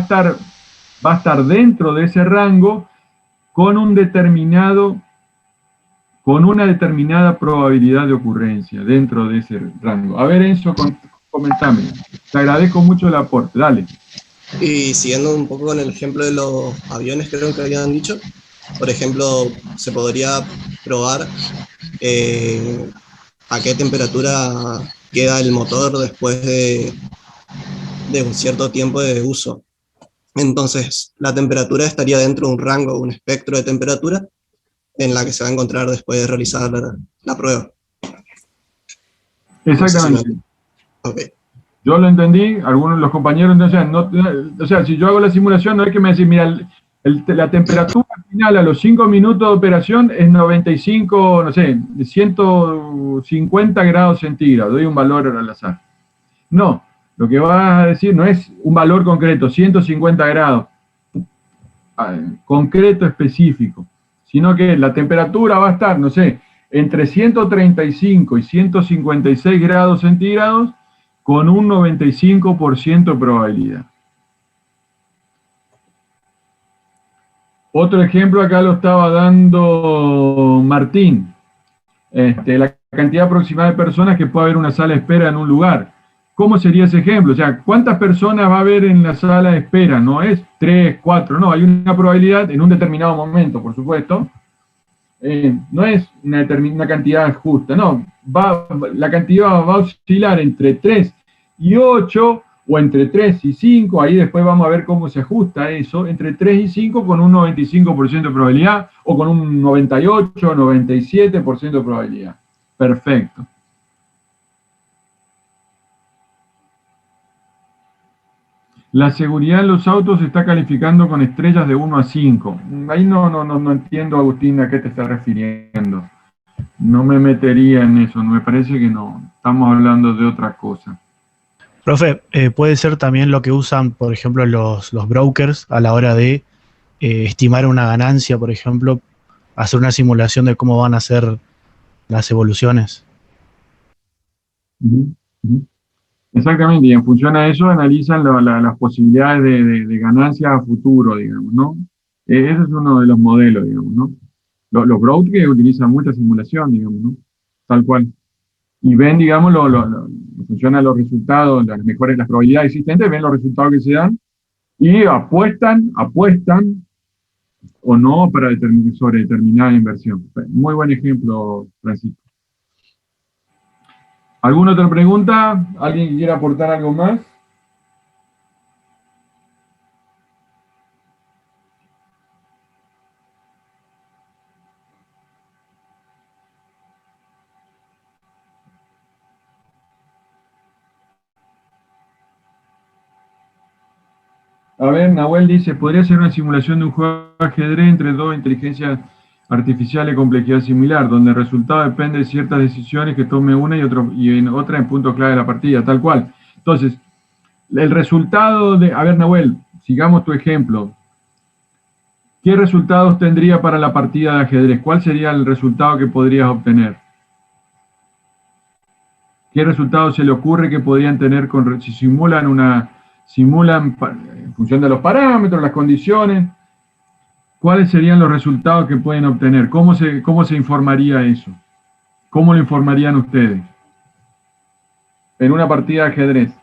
estar dentro de ese rango, con una determinada probabilidad de ocurrencia dentro de ese rango. A ver, Enzo, comentame. Te agradezco mucho el aporte. Dale. Y siguiendo un poco con el ejemplo de los aviones, creo que habían dicho, por ejemplo, se podría probar a qué temperatura queda el motor después de un cierto tiempo de uso. Entonces, la temperatura estaría dentro de un rango, un espectro de temperatura en la que se va a encontrar después de realizar la prueba. Exactamente. No sé si okay. Yo lo entendí, algunos de los compañeros, o sea, si yo hago la simulación, no es que me decís, mira, la temperatura final a los 5 minutos de operación es 95, no sé, 150 grados centígrados, doy un valor al azar. No, lo que vas a decir no es un valor concreto, 150 grados, concreto, específico, sino que la temperatura va a estar, no sé, entre 135 y 156 grados centígrados con un 95% de probabilidad. Otro ejemplo acá lo estaba dando Martín. La cantidad aproximada de personas que puede haber una sala de espera en un lugar. ¿Cómo sería ese ejemplo? O sea, ¿cuántas personas va a haber en la sala de espera? No es 3, 4, no, hay una probabilidad en un determinado momento, por supuesto. No es una cantidad justa, no. La cantidad va a oscilar entre 3 y 8, o entre 3 y 5, ahí después vamos a ver cómo se ajusta eso, entre 3 y 5 con un 95% de probabilidad, o con un 98, 97% de probabilidad. Perfecto. La seguridad en los autos se está calificando con estrellas de 1 a 5. Ahí no entiendo, Agustín, a qué te estás refiriendo. No me metería en eso, me parece que no. Estamos hablando de otra cosa. Profe, puede ser también lo que usan, por ejemplo, los brokers a la hora de estimar una ganancia, por ejemplo, hacer una simulación de cómo van a ser las evoluciones. Exactamente, y en función a eso analizan las posibilidades de ganancias a futuro, digamos, ¿no? Ese es uno de los modelos, digamos, ¿no? Los brokers utilizan mucha simulación, digamos, ¿no? Tal cual. Y ven, digamos, funcionan los resultados, las probabilidades existentes, ven los resultados que se dan y apuestan o no sobre determinada inversión. Muy buen ejemplo, Francisco. ¿Alguna otra pregunta? ¿Alguien que quiera aportar algo más? A ver, Nahuel dice, ¿podría ser una simulación de un juego de ajedrez entre dos inteligencias artificiales de complejidad similar, donde el resultado depende de ciertas decisiones que tome una y en otra en punto clave de la partida, tal cual? Entonces, el resultado de... A ver, Nahuel, sigamos tu ejemplo. ¿Qué resultados tendría para la partida de ajedrez? ¿Cuál sería el resultado que podrías obtener? ¿Qué resultado se le ocurre que podrían tener si simulan en función de los parámetros, las condiciones? ¿Cuáles serían los resultados que pueden obtener? ¿Cómo se informaría eso? ¿Cómo lo informarían ustedes? En una partida de ajedrez.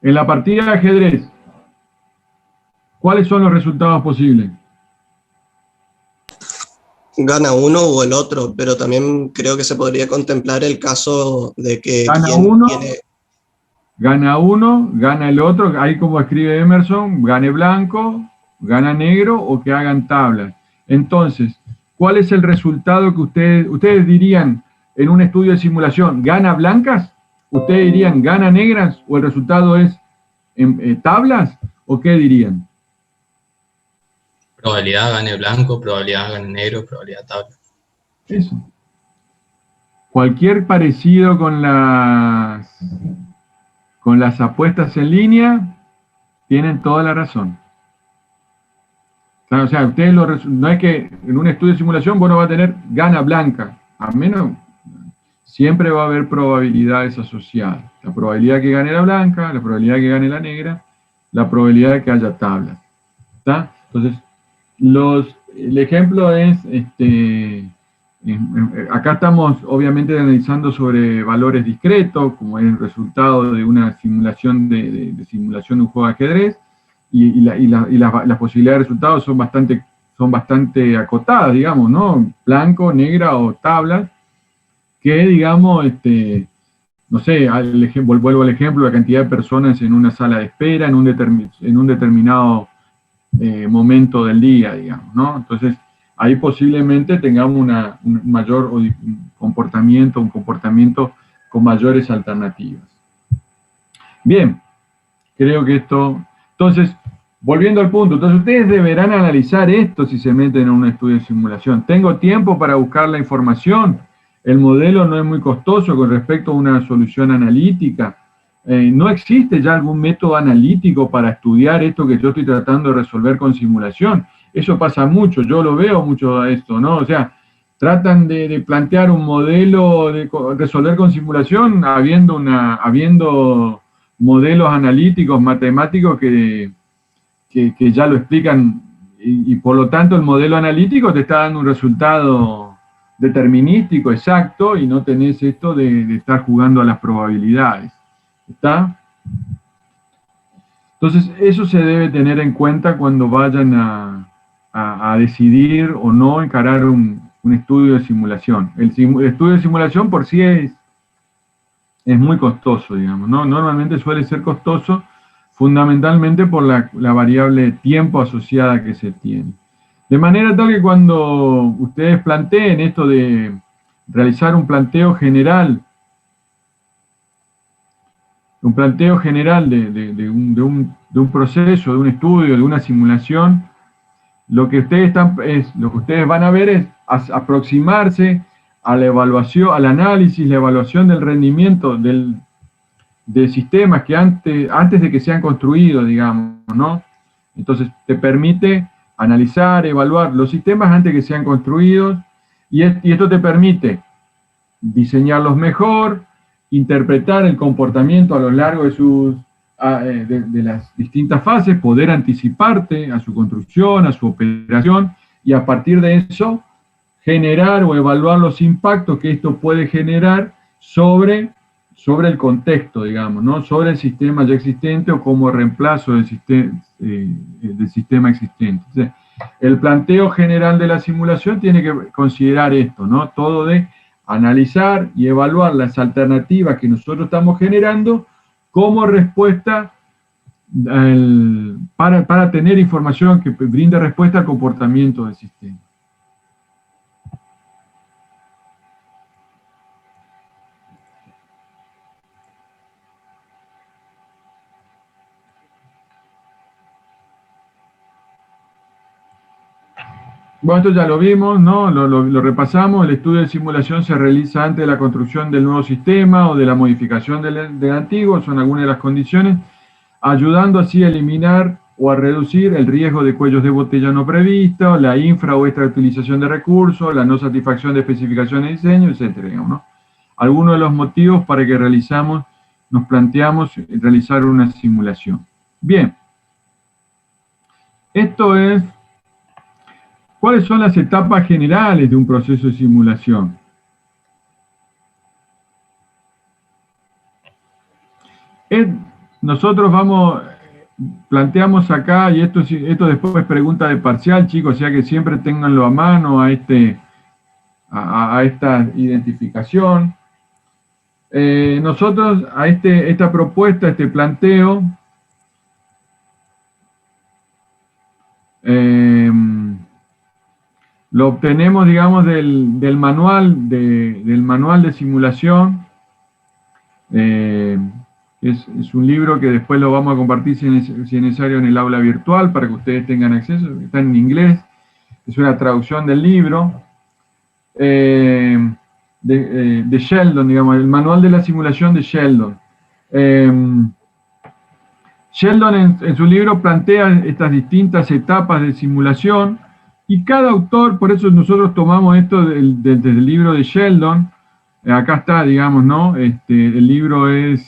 En la partida de ajedrez, ¿cuáles son los resultados posibles? Gana uno o el otro, pero también creo que se podría contemplar el caso de que gana uno, gana el otro, ahí como escribe Emerson, gane blanco, gana negro o que hagan tablas. Entonces, ¿cuál es el resultado que ustedes dirían en un estudio de simulación? ¿Gana blancas? ¿Ustedes dirían gana negras? ¿O el resultado es tablas? ¿O qué dirían? Probabilidad gane blanco, probabilidad gane negro, probabilidad tabla. Eso. Cualquier parecido con las apuestas en línea, tienen toda la razón. O sea, ustedes no es que en un estudio de simulación vos no vas a tener gana blanca, a menos siempre va a haber probabilidades asociadas. La probabilidad que gane la blanca, la probabilidad que gane la negra, la probabilidad de que haya tablas. ¿Está? Entonces, el ejemplo es, acá estamos obviamente analizando sobre valores discretos, como es el resultado de una simulación de simulación de un juego de ajedrez, y las posibilidades de resultados son bastante acotadas, digamos, ¿no? Blanco, negra o tablas, que digamos, no sé, vuelvo al ejemplo, la cantidad de personas en una sala de espera en un determinado momento del día, digamos, ¿no? Entonces, ahí posiblemente tengamos un mayor comportamiento con mayores alternativas. Bien, creo que esto... Entonces, volviendo al punto, entonces ustedes deberán analizar esto si se meten en un estudio de simulación. ¿Tengo tiempo para buscar la información? El modelo no es muy costoso con respecto a una solución analítica. ¿No existe ya algún método analítico para estudiar esto que yo estoy tratando de resolver con simulación? Eso pasa mucho, yo lo veo mucho a esto, ¿no? O sea, tratan de plantear un modelo de resolver con simulación habiendo modelos analíticos, matemáticos que ya lo explican y por lo tanto el modelo analítico te está dando un resultado determinístico, exacto, y no tenés esto de estar jugando a las probabilidades. ¿Está? Entonces, eso se debe tener en cuenta cuando vayan a decidir o no encarar un estudio de simulación. El estudio de simulación por sí es muy costoso, digamos, ¿no? Normalmente suele ser costoso fundamentalmente por la variable tiempo asociada que se tiene. De manera tal que cuando ustedes planteen esto de realizar un planteo general de un proceso, de un estudio, de una simulación, lo que ustedes van a ver es aproximarse a la evaluación, al análisis, la evaluación del rendimiento de sistemas que antes de que sean construidos, digamos, ¿no? Entonces te permite analizar, evaluar los sistemas antes de que sean construidos, y esto te permite diseñarlos mejor, interpretar el comportamiento a lo largo de las distintas fases, poder anticiparte a su construcción, a su operación, y a partir de eso generar o evaluar los impactos que esto puede generar sobre el contexto, digamos, ¿no? Sobre el sistema ya existente o como reemplazo del sistema existente. Entonces, el planteo general de la simulación tiene que considerar esto, ¿no? Todo de analizar y evaluar las alternativas que nosotros estamos generando como respuesta para tener información que brinde respuesta al comportamiento del sistema. Bueno, esto ya lo vimos, ¿no? Lo repasamos. El estudio de simulación se realiza antes de la construcción del nuevo sistema o de la modificación del antiguo, son algunas de las condiciones, ayudando así a eliminar o a reducir el riesgo de cuellos de botella no previstos, la infra o extra utilización de recursos, la no satisfacción de especificaciones de diseño, etcétera, digamos, ¿no? Algunos de los motivos para que nos planteamos realizar una simulación. Bien. Esto es... ¿Cuáles son las etapas generales de un proceso de simulación? Nosotros planteamos acá, y esto después es pregunta de parcial, chicos, o sea que siempre ténganlo a mano a esta identificación. Nosotros a esta propuesta, este planteo, lo obtenemos, digamos, del manual de simulación. Es un libro que después lo vamos a compartir si es necesario en el aula virtual para que ustedes tengan acceso. Está en inglés, es una traducción del libro de Sheldon, digamos, el manual de la simulación de Sheldon. Sheldon en su libro plantea estas distintas etapas de simulación. Y cada autor, por eso nosotros tomamos esto desde el libro de Sheldon, acá está, digamos, ¿no? El libro es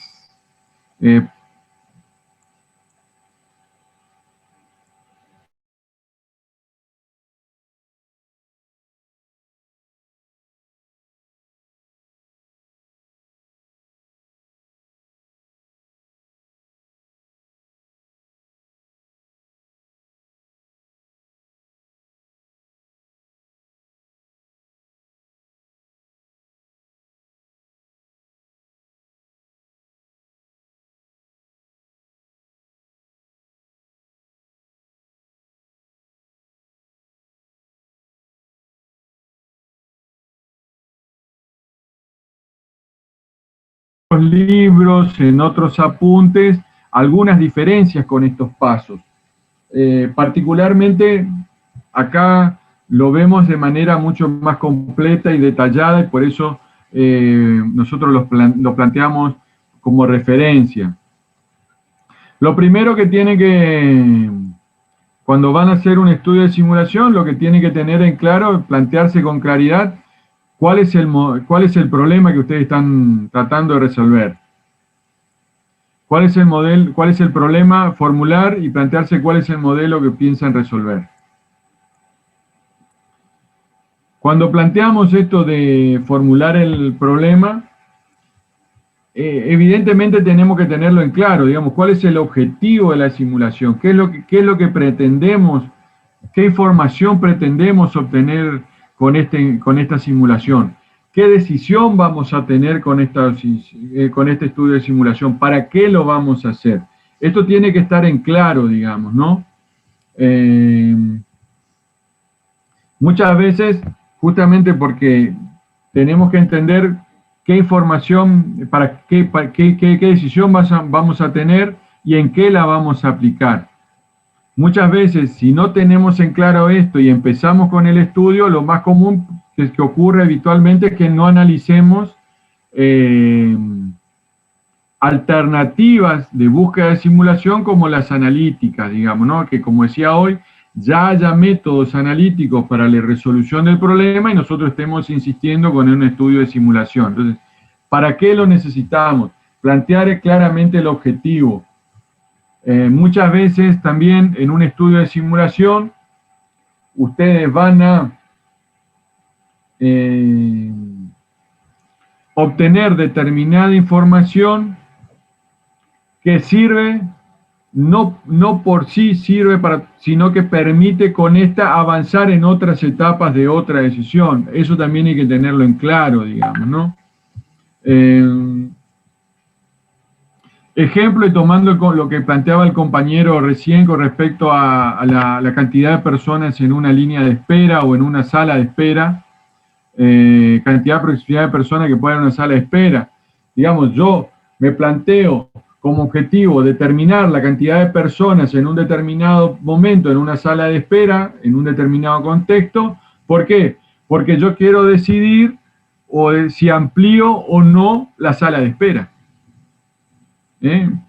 libros, en otros apuntes, algunas diferencias con estos pasos. Particularmente, acá lo vemos de manera mucho más completa y detallada, y por eso nosotros lo planteamos como referencia. Lo primero que tiene que, cuando van a hacer un estudio de simulación, lo que tienen que tener en claro, plantearse con claridad, cuál es el problema que ustedes están tratando de resolver. ¿Cuál es el modelo, cuál es el problema? Formular y plantearse cuál es el modelo que piensan resolver. Cuando planteamos esto de formular el problema, evidentemente tenemos que tenerlo en claro, digamos, cuál es el objetivo de la simulación, qué es lo que pretendemos, qué información pretendemos obtener con esta simulación, qué decisión vamos a tener con este estudio de simulación, para qué lo vamos a hacer. Esto tiene que estar en claro, digamos, ¿no? Muchas veces, justamente porque tenemos que entender qué información, qué decisión vamos a tener y en qué la vamos a aplicar. Muchas veces, si no tenemos en claro esto y empezamos con el estudio, lo más común que ocurre habitualmente es que no analicemos alternativas de búsqueda de simulación como las analíticas, digamos, ¿no? Que como decía hoy, ya haya métodos analíticos para la resolución del problema y nosotros estemos insistiendo con un estudio de simulación. Entonces, ¿para qué lo necesitamos? Plantear claramente el objetivo. Muchas veces también en un estudio de simulación, ustedes van a obtener determinada información que sirve, no por sí sirve sino que permite con esta avanzar en otras etapas de otra decisión. Eso también hay que tenerlo en claro, digamos, ¿no? Ejemplo, y tomando lo que planteaba el compañero recién con respecto a la cantidad de personas en una línea de espera o en una sala de espera, cantidad aproximada de personas que pueden en una sala de espera. Digamos, yo me planteo como objetivo determinar la cantidad de personas en un determinado momento en una sala de espera, en un determinado contexto. ¿Por qué? Porque yo quiero decidir si amplío o no la sala de espera.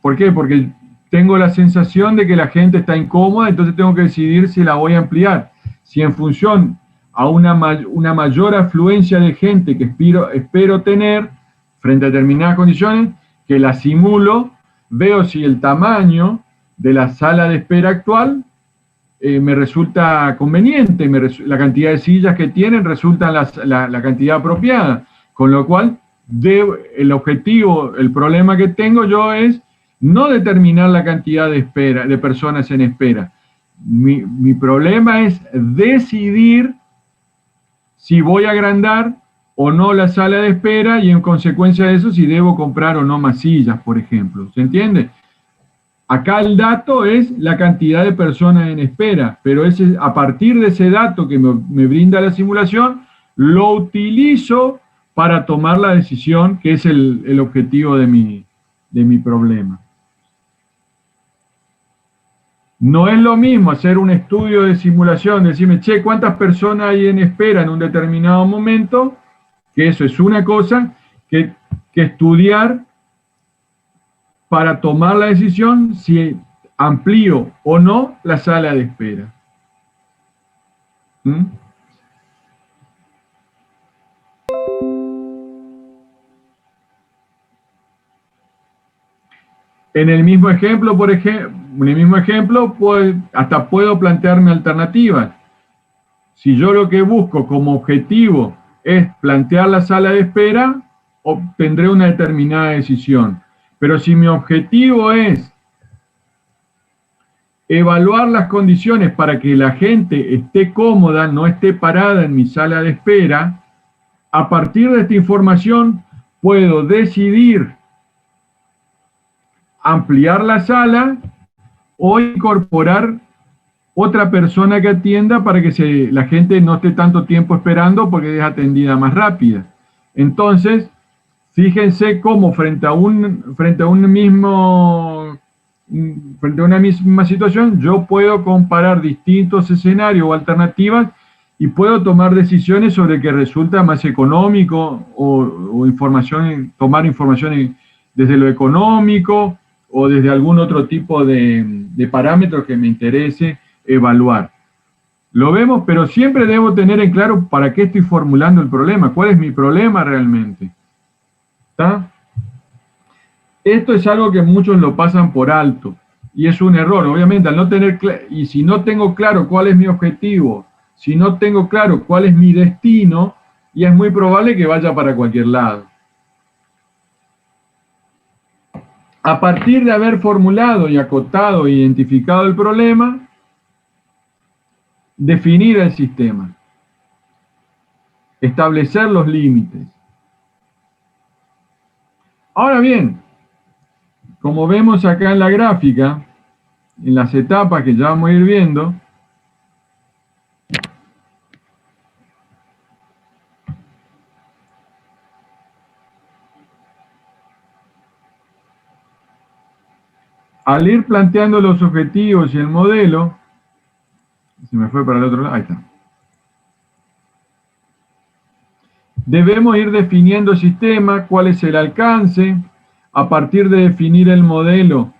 ¿Por qué? Porque tengo la sensación de que la gente está incómoda, entonces tengo que decidir si la voy a ampliar. Si en función a una mayor afluencia de gente que espero tener frente a determinadas condiciones, que la simulo, veo si el tamaño de la sala de espera actual me resulta conveniente, la cantidad de sillas que tienen resulta la cantidad apropiada, con lo cual el objetivo, el problema que tengo yo es no determinar la cantidad de personas en espera. Mi problema es decidir si voy a agrandar o no la sala de espera y en consecuencia de eso si debo comprar o no más sillas, por ejemplo. ¿Se entiende? Acá el dato es la cantidad de personas en espera, pero a partir de ese dato que me brinda la simulación, lo utilizo para tomar la decisión que es el objetivo de mi problema. No es lo mismo hacer un estudio de simulación, decirme, che, ¿cuántas personas hay en espera en un determinado momento? Que eso es una cosa, que estudiar para tomar la decisión si amplío o no la sala de espera. ¿Mm? En el mismo ejemplo, hasta puedo plantearme alternativas. Si yo lo que busco como objetivo es plantear la sala de espera, obtendré una determinada decisión. Pero si mi objetivo es evaluar las condiciones para que la gente esté cómoda, no esté parada en mi sala de espera, a partir de esta información puedo decidir ampliar la sala o incorporar otra persona que atienda para que la gente no esté tanto tiempo esperando porque es atendida más rápida. Entonces, Fíjense cómo frente a una misma situación, yo puedo comparar distintos escenarios o alternativas y puedo tomar decisiones sobre qué resulta más económico o tomar información desde lo económico o desde algún otro tipo de parámetros que me interese evaluar. Lo vemos, pero siempre debo tener en claro para qué estoy formulando el problema, cuál es mi problema realmente. ¿Está? Esto es algo que muchos lo pasan por alto y es un error, obviamente, al no tener y si no tengo claro cuál es mi objetivo, si no tengo claro cuál es mi destino, y es muy probable que vaya para cualquier lado. A partir de haber formulado y acotado e identificado el problema, definir el sistema, establecer los límites. Ahora bien, como vemos acá en la gráfica, en las etapas que ya vamos a ir viendo, al ir planteando los objetivos y el modelo, se me fue para el otro lado, ahí está. Debemos ir definiendo el sistema, cuál es el alcance, a partir de definir el modelo,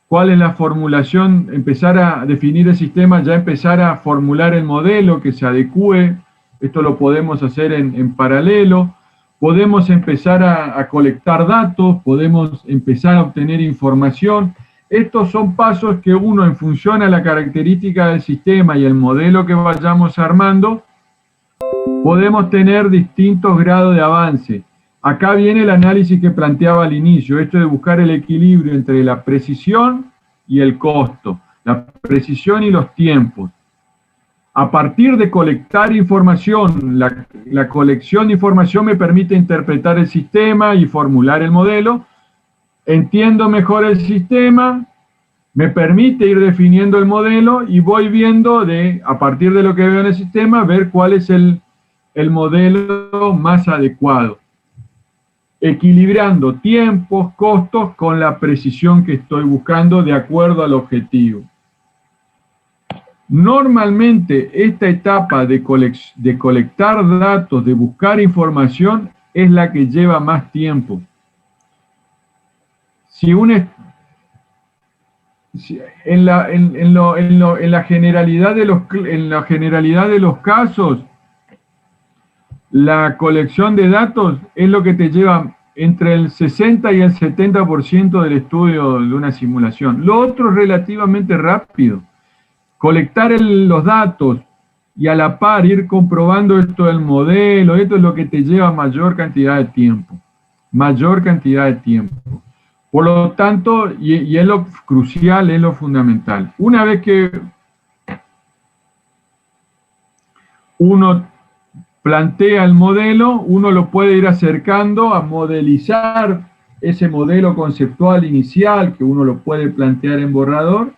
cuál es la formulación, empezar a definir el sistema, ya empezar a formular el modelo que se adecue. Esto lo podemos hacer en paralelo. Podemos empezar a colectar datos, podemos empezar a obtener información. Estos son pasos que uno, en función a la característica del sistema y el modelo que vayamos armando, podemos tener distintos grados de avance. Acá viene el análisis que planteaba al inicio, esto de buscar el equilibrio entre la precisión y el costo, la precisión y los tiempos. A partir de colectar información, la colección de información me permite interpretar el sistema y formular el modelo. Entiendo mejor el sistema, me permite ir definiendo el modelo y voy viendo, a partir de lo que veo en el sistema, ver cuál es el modelo más adecuado, equilibrando tiempos, costos con la precisión que estoy buscando de acuerdo al objetivo. Normalmente esta etapa de colectar datos, de buscar información, es la que lleva más tiempo. En la generalidad de los casos, la colección de datos es lo que te lleva entre el 60 y el 70% del estudio de una simulación. Lo otro es relativamente rápido. Colectar los datos y a la par ir comprobando esto del modelo, esto es lo que te lleva mayor cantidad de tiempo. Mayor cantidad de tiempo. Por lo tanto, y es lo crucial, es lo fundamental. Una vez que uno plantea el modelo, uno lo puede ir acercando a modelizar ese modelo conceptual inicial, que uno lo puede plantear en borrador,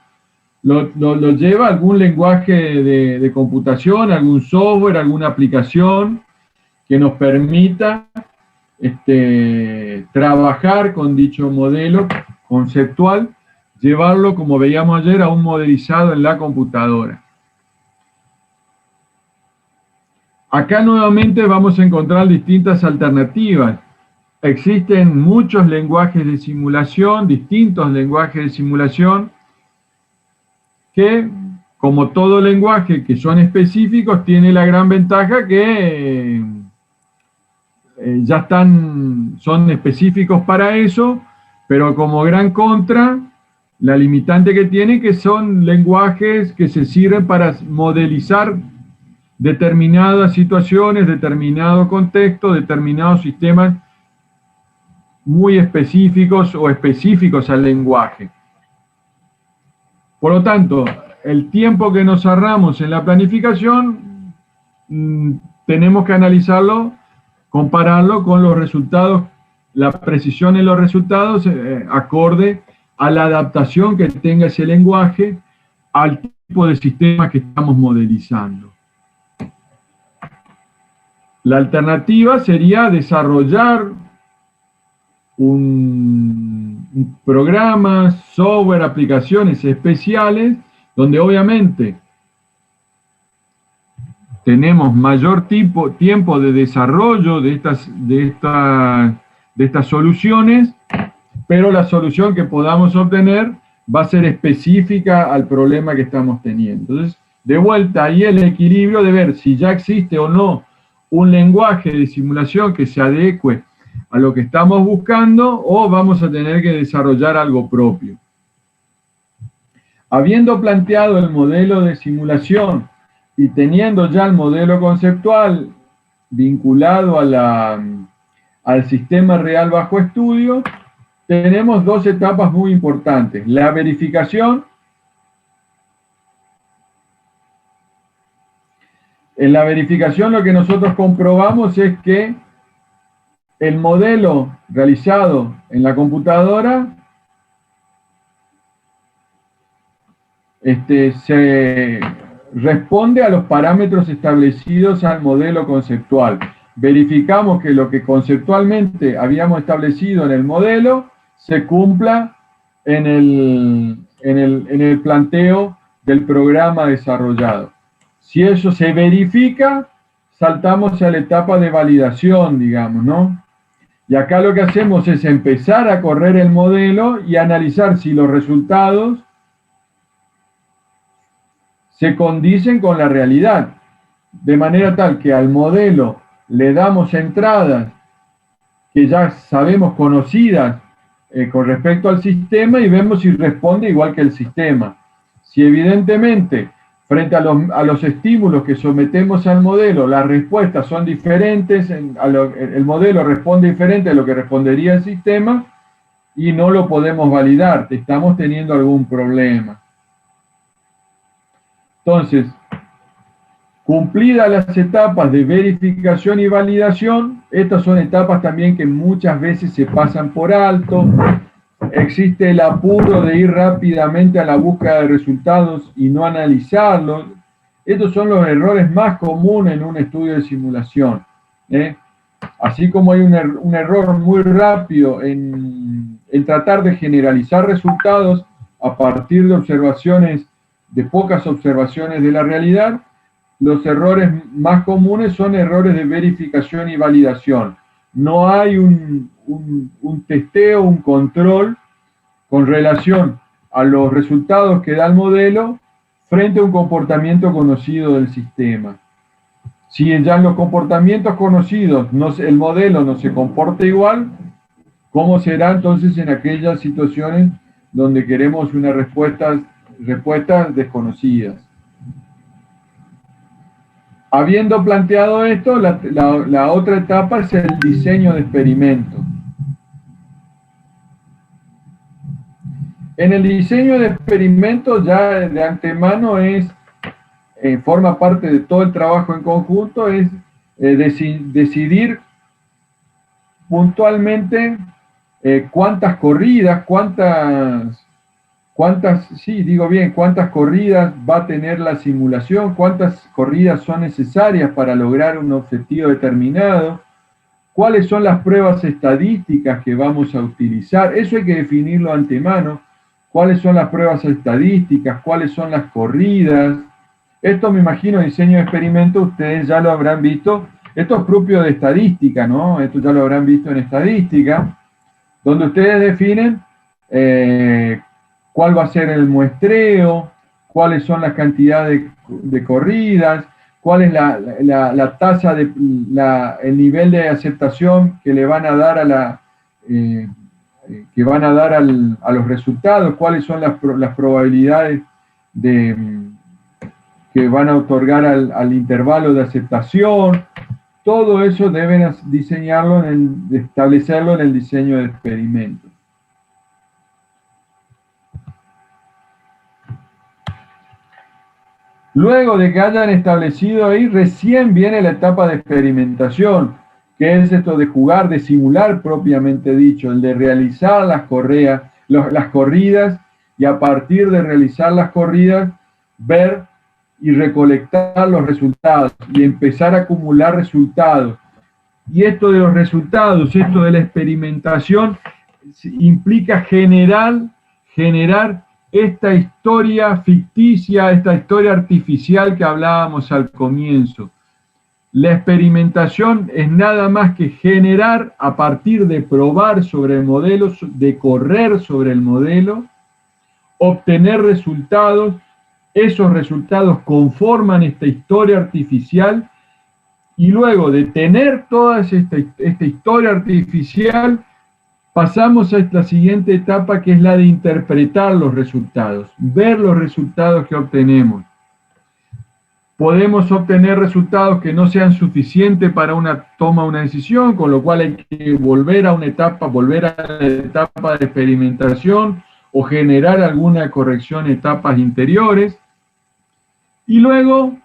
lo lleva a algún lenguaje de computación, algún software, alguna aplicación que nos permita trabajar con dicho modelo conceptual, llevarlo, como veíamos ayer, a un modelizado en la computadora. Acá nuevamente vamos a encontrar distintas alternativas. Existen muchos lenguajes de simulación, distintos lenguajes de simulación, que, como todo lenguaje que son específicos, tiene la gran ventaja que son específicos para eso, pero como gran contra, la limitante que tiene que son lenguajes que se sirven para modelizar determinadas situaciones, determinado contexto, determinados sistemas muy específicos o específicos al lenguaje. Por lo tanto, el tiempo que nos ahorramos en la planificación, tenemos que analizarlo, compararlo con los resultados, la precisión en los resultados acorde a la adaptación que tenga ese lenguaje al tipo de sistema que estamos modelizando. La alternativa sería desarrollar un programa, software, aplicaciones especiales, donde obviamente tenemos mayor tiempo de desarrollo de estas soluciones, pero la solución que podamos obtener va a ser específica al problema que estamos teniendo. Entonces, de vuelta, ahí el equilibrio de ver si ya existe o no un lenguaje de simulación que se adecue a lo que estamos buscando, o vamos a tener que desarrollar algo propio. Habiendo planteado el modelo de simulación y teniendo ya el modelo conceptual vinculado al sistema real bajo estudio, tenemos dos etapas muy importantes. La verificación. En la verificación lo que nosotros comprobamos es que el modelo realizado en la computadora se responde a los parámetros establecidos al modelo conceptual. Verificamos que lo que conceptualmente habíamos establecido en el modelo se cumpla en el planteo del programa desarrollado. Si eso se verifica, saltamos a la etapa de validación, digamos, ¿no? Y acá lo que hacemos es empezar a correr el modelo y analizar si los resultados se condicen con la realidad, de manera tal que al modelo le damos entradas que ya sabemos conocidas con respecto al sistema y vemos si responde igual que el sistema. Si evidentemente, frente a los estímulos que sometemos al modelo, las respuestas son diferentes, el modelo responde diferente a lo que respondería el sistema y no lo podemos validar, estamos teniendo algún problema. Entonces, cumplidas las etapas de verificación y validación, estas son etapas también que muchas veces se pasan por alto. Existe el apuro de ir rápidamente a la búsqueda de resultados y no analizarlos. Estos son los errores más comunes en un estudio de simulación. Así como hay un error muy rápido en tratar de generalizar resultados a partir de observaciones, de pocas observaciones de la realidad, los errores más comunes son errores de verificación y validación. No hay un testeo, un control con relación a los resultados que da el modelo frente a un comportamiento conocido del sistema. Si ya en los comportamientos conocidos el modelo no se comporta igual, ¿cómo será entonces en aquellas situaciones donde queremos unas respuestas desconocidas? Habiendo planteado esto, la otra etapa es el diseño de experimentos. En el diseño de experimentos ya de antemano forma parte de todo el trabajo en conjunto, es decidir puntualmente cuántas corridas, cuántas corridas va a tener la simulación, cuántas corridas son necesarias para lograr un objetivo determinado, cuáles son las pruebas estadísticas que vamos a utilizar. Eso hay que definirlo de antemano. ¿Cuáles son las pruebas estadísticas? ¿Cuáles son las corridas? Esto me imagino, diseño de experimento, ustedes ya lo habrán visto. Esto es propio de estadística, ¿no? Esto ya lo habrán visto en estadística, donde ustedes definen cuál va a ser el muestreo, cuáles son las cantidades de corridas, cuál es la tasa, el nivel de aceptación que le van a dar a los resultados, cuáles son las probabilidades que van a otorgar al intervalo de aceptación. Todo eso deben diseñarlo, establecerlo en el diseño de experimentos. Luego de que hayan establecido ahí, recién viene la etapa de experimentación, que es esto de jugar, de simular propiamente dicho, el de realizar las corridas, y a partir de realizar las corridas, ver y recolectar los resultados, y empezar a acumular resultados. Y esto de los resultados, esto de la experimentación, implica generar esta historia ficticia, esta historia artificial que hablábamos al comienzo. La experimentación es nada más que generar a partir de probar sobre el modelo, de correr sobre el modelo, obtener resultados. Esos resultados conforman esta historia artificial y luego de tener toda esta historia artificial, pasamos a esta siguiente etapa que es la de interpretar los resultados, ver los resultados que obtenemos. Podemos obtener resultados que no sean suficientes para tomar una decisión, con lo cual hay que volver a la etapa de experimentación o generar alguna corrección en etapas interiores. Y luego,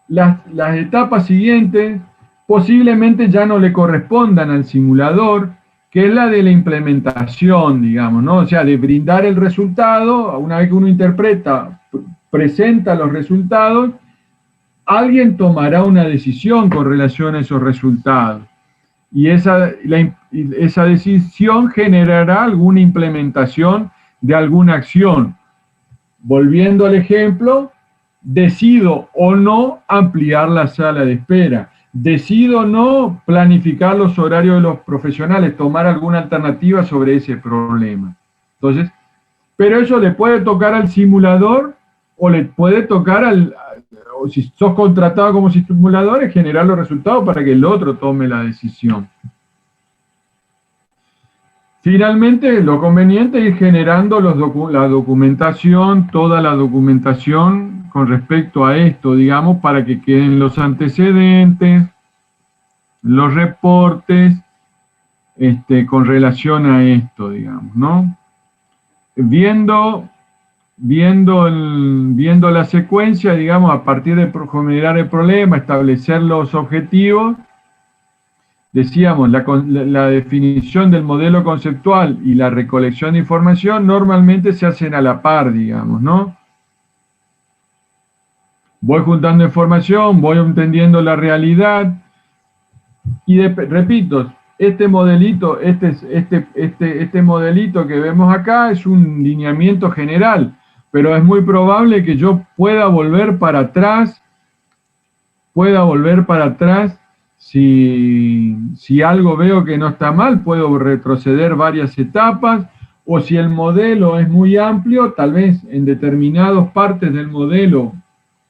las etapas siguientes posiblemente ya no le correspondan al simulador, que es la de la implementación, digamos, ¿no? O sea, de brindar el resultado, una vez que uno interpreta, presenta los resultados, alguien tomará una decisión con relación a esos resultados. Y esa decisión generará alguna implementación de alguna acción. Volviendo al ejemplo, decido o no ampliar la sala de espera. Decido o no planificar los horarios de los profesionales, tomar alguna alternativa sobre ese problema. Entonces, pero eso le puede tocar al simulador o le puede tocar o si sos contratado como simulador, es generar los resultados para que el otro tome la decisión. Finalmente, lo conveniente es ir generando la documentación, toda la documentación con respecto a esto, digamos, para que queden los antecedentes, los reportes, con relación a esto, digamos, ¿no? Viendo la secuencia, digamos, a partir de generar el problema, establecer los objetivos, decíamos, la definición del modelo conceptual y la recolección de información normalmente se hacen a la par, digamos, ¿no? Voy juntando información, voy entendiendo la realidad y repito, este modelito que vemos acá es un lineamiento general, pero es muy probable que yo pueda volver para atrás si algo veo que no está mal, puedo retroceder varias etapas, o si el modelo es muy amplio, tal vez en determinadas partes del modelo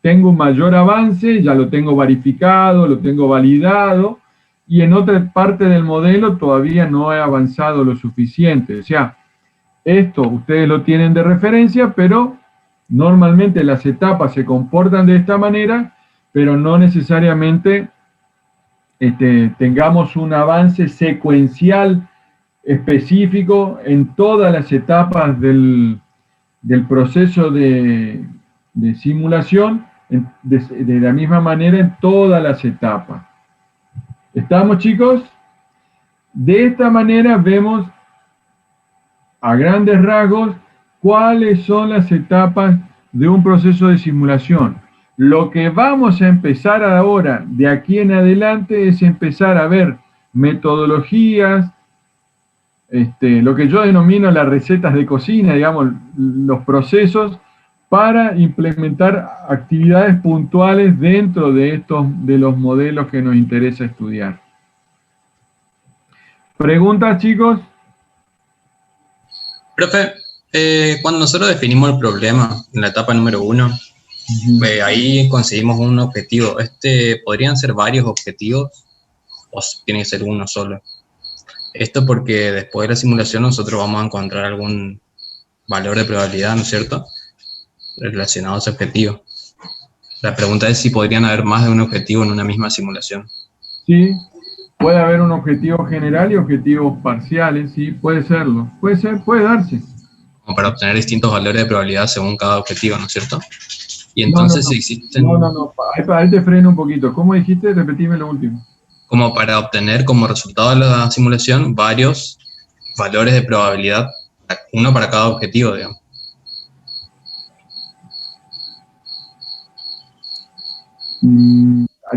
tengo un mayor avance, ya lo tengo verificado, lo tengo validado, y en otra parte del modelo todavía no he avanzado lo suficiente. O sea, esto ustedes lo tienen de referencia, pero normalmente las etapas se comportan de esta manera, pero no necesariamente tengamos un avance secuencial específico en todas las etapas del proceso de simulación, de la misma manera en todas las etapas. ¿Estamos, chicos? De esta manera vemos a grandes rasgos cuáles son las etapas de un proceso de simulación. Lo que vamos a empezar ahora, de aquí en adelante, es empezar a ver metodologías, lo que yo denomino las recetas de cocina, digamos, los procesos para implementar actividades puntuales dentro de los modelos que nos interesa estudiar. ¿Preguntas, chicos? Profe, cuando nosotros definimos el problema en la etapa número 1, ahí conseguimos un objetivo. ¿Podrían ser varios objetivos o tiene que ser uno solo? Esto porque después de la simulación nosotros vamos a encontrar algún valor de probabilidad, ¿no es cierto?, relacionado a ese objetivo. La pregunta es si podrían haber más de un objetivo en una misma simulación. Sí, puede haber un objetivo general y objetivos parciales, sí, puede serlo. Puede darse. Como para obtener distintos valores de probabilidad según cada objetivo, ¿no es cierto? Y entonces si existen... No, ahí te freno un poquito. ¿Cómo dijiste? Repetime lo último. Como para obtener como resultado de la simulación varios valores de probabilidad, uno para cada objetivo, digamos.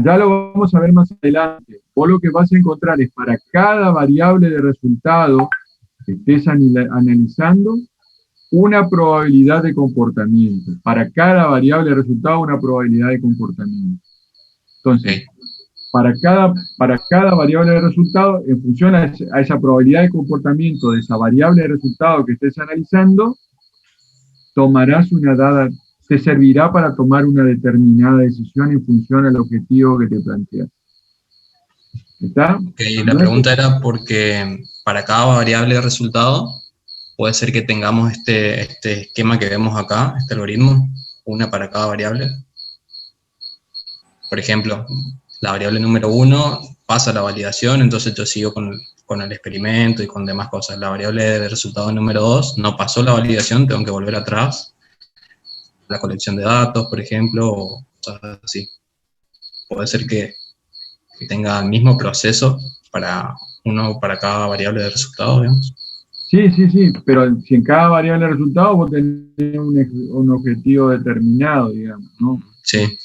ya lo vamos a ver más adelante. Vos lo que vas a encontrar es para cada variable de resultado que estés analizando, una probabilidad de comportamiento. Para cada variable de resultado, una probabilidad de comportamiento. Entonces, para cada variable de resultado, en función a esa probabilidad de comportamiento de esa variable de resultado que estés analizando, tomarás una dada, te servirá para tomar una determinada decisión en función al objetivo que te planteas. ¿Está? La pregunta era porque para cada variable de resultado, puede ser que tengamos este esquema que vemos acá, este algoritmo, una para cada variable. Por ejemplo, la variable número 1 pasa la validación, entonces yo sigo con el experimento y con demás cosas. La variable de resultado número 2 no pasó la validación, tengo que volver atrás. La colección de datos, por ejemplo, o cosas así. Puede ser que tenga el mismo proceso para cada variable de resultado, digamos. Sí, pero si en cada variable de resultado vos tenés un objetivo determinado, digamos, ¿no? Sí.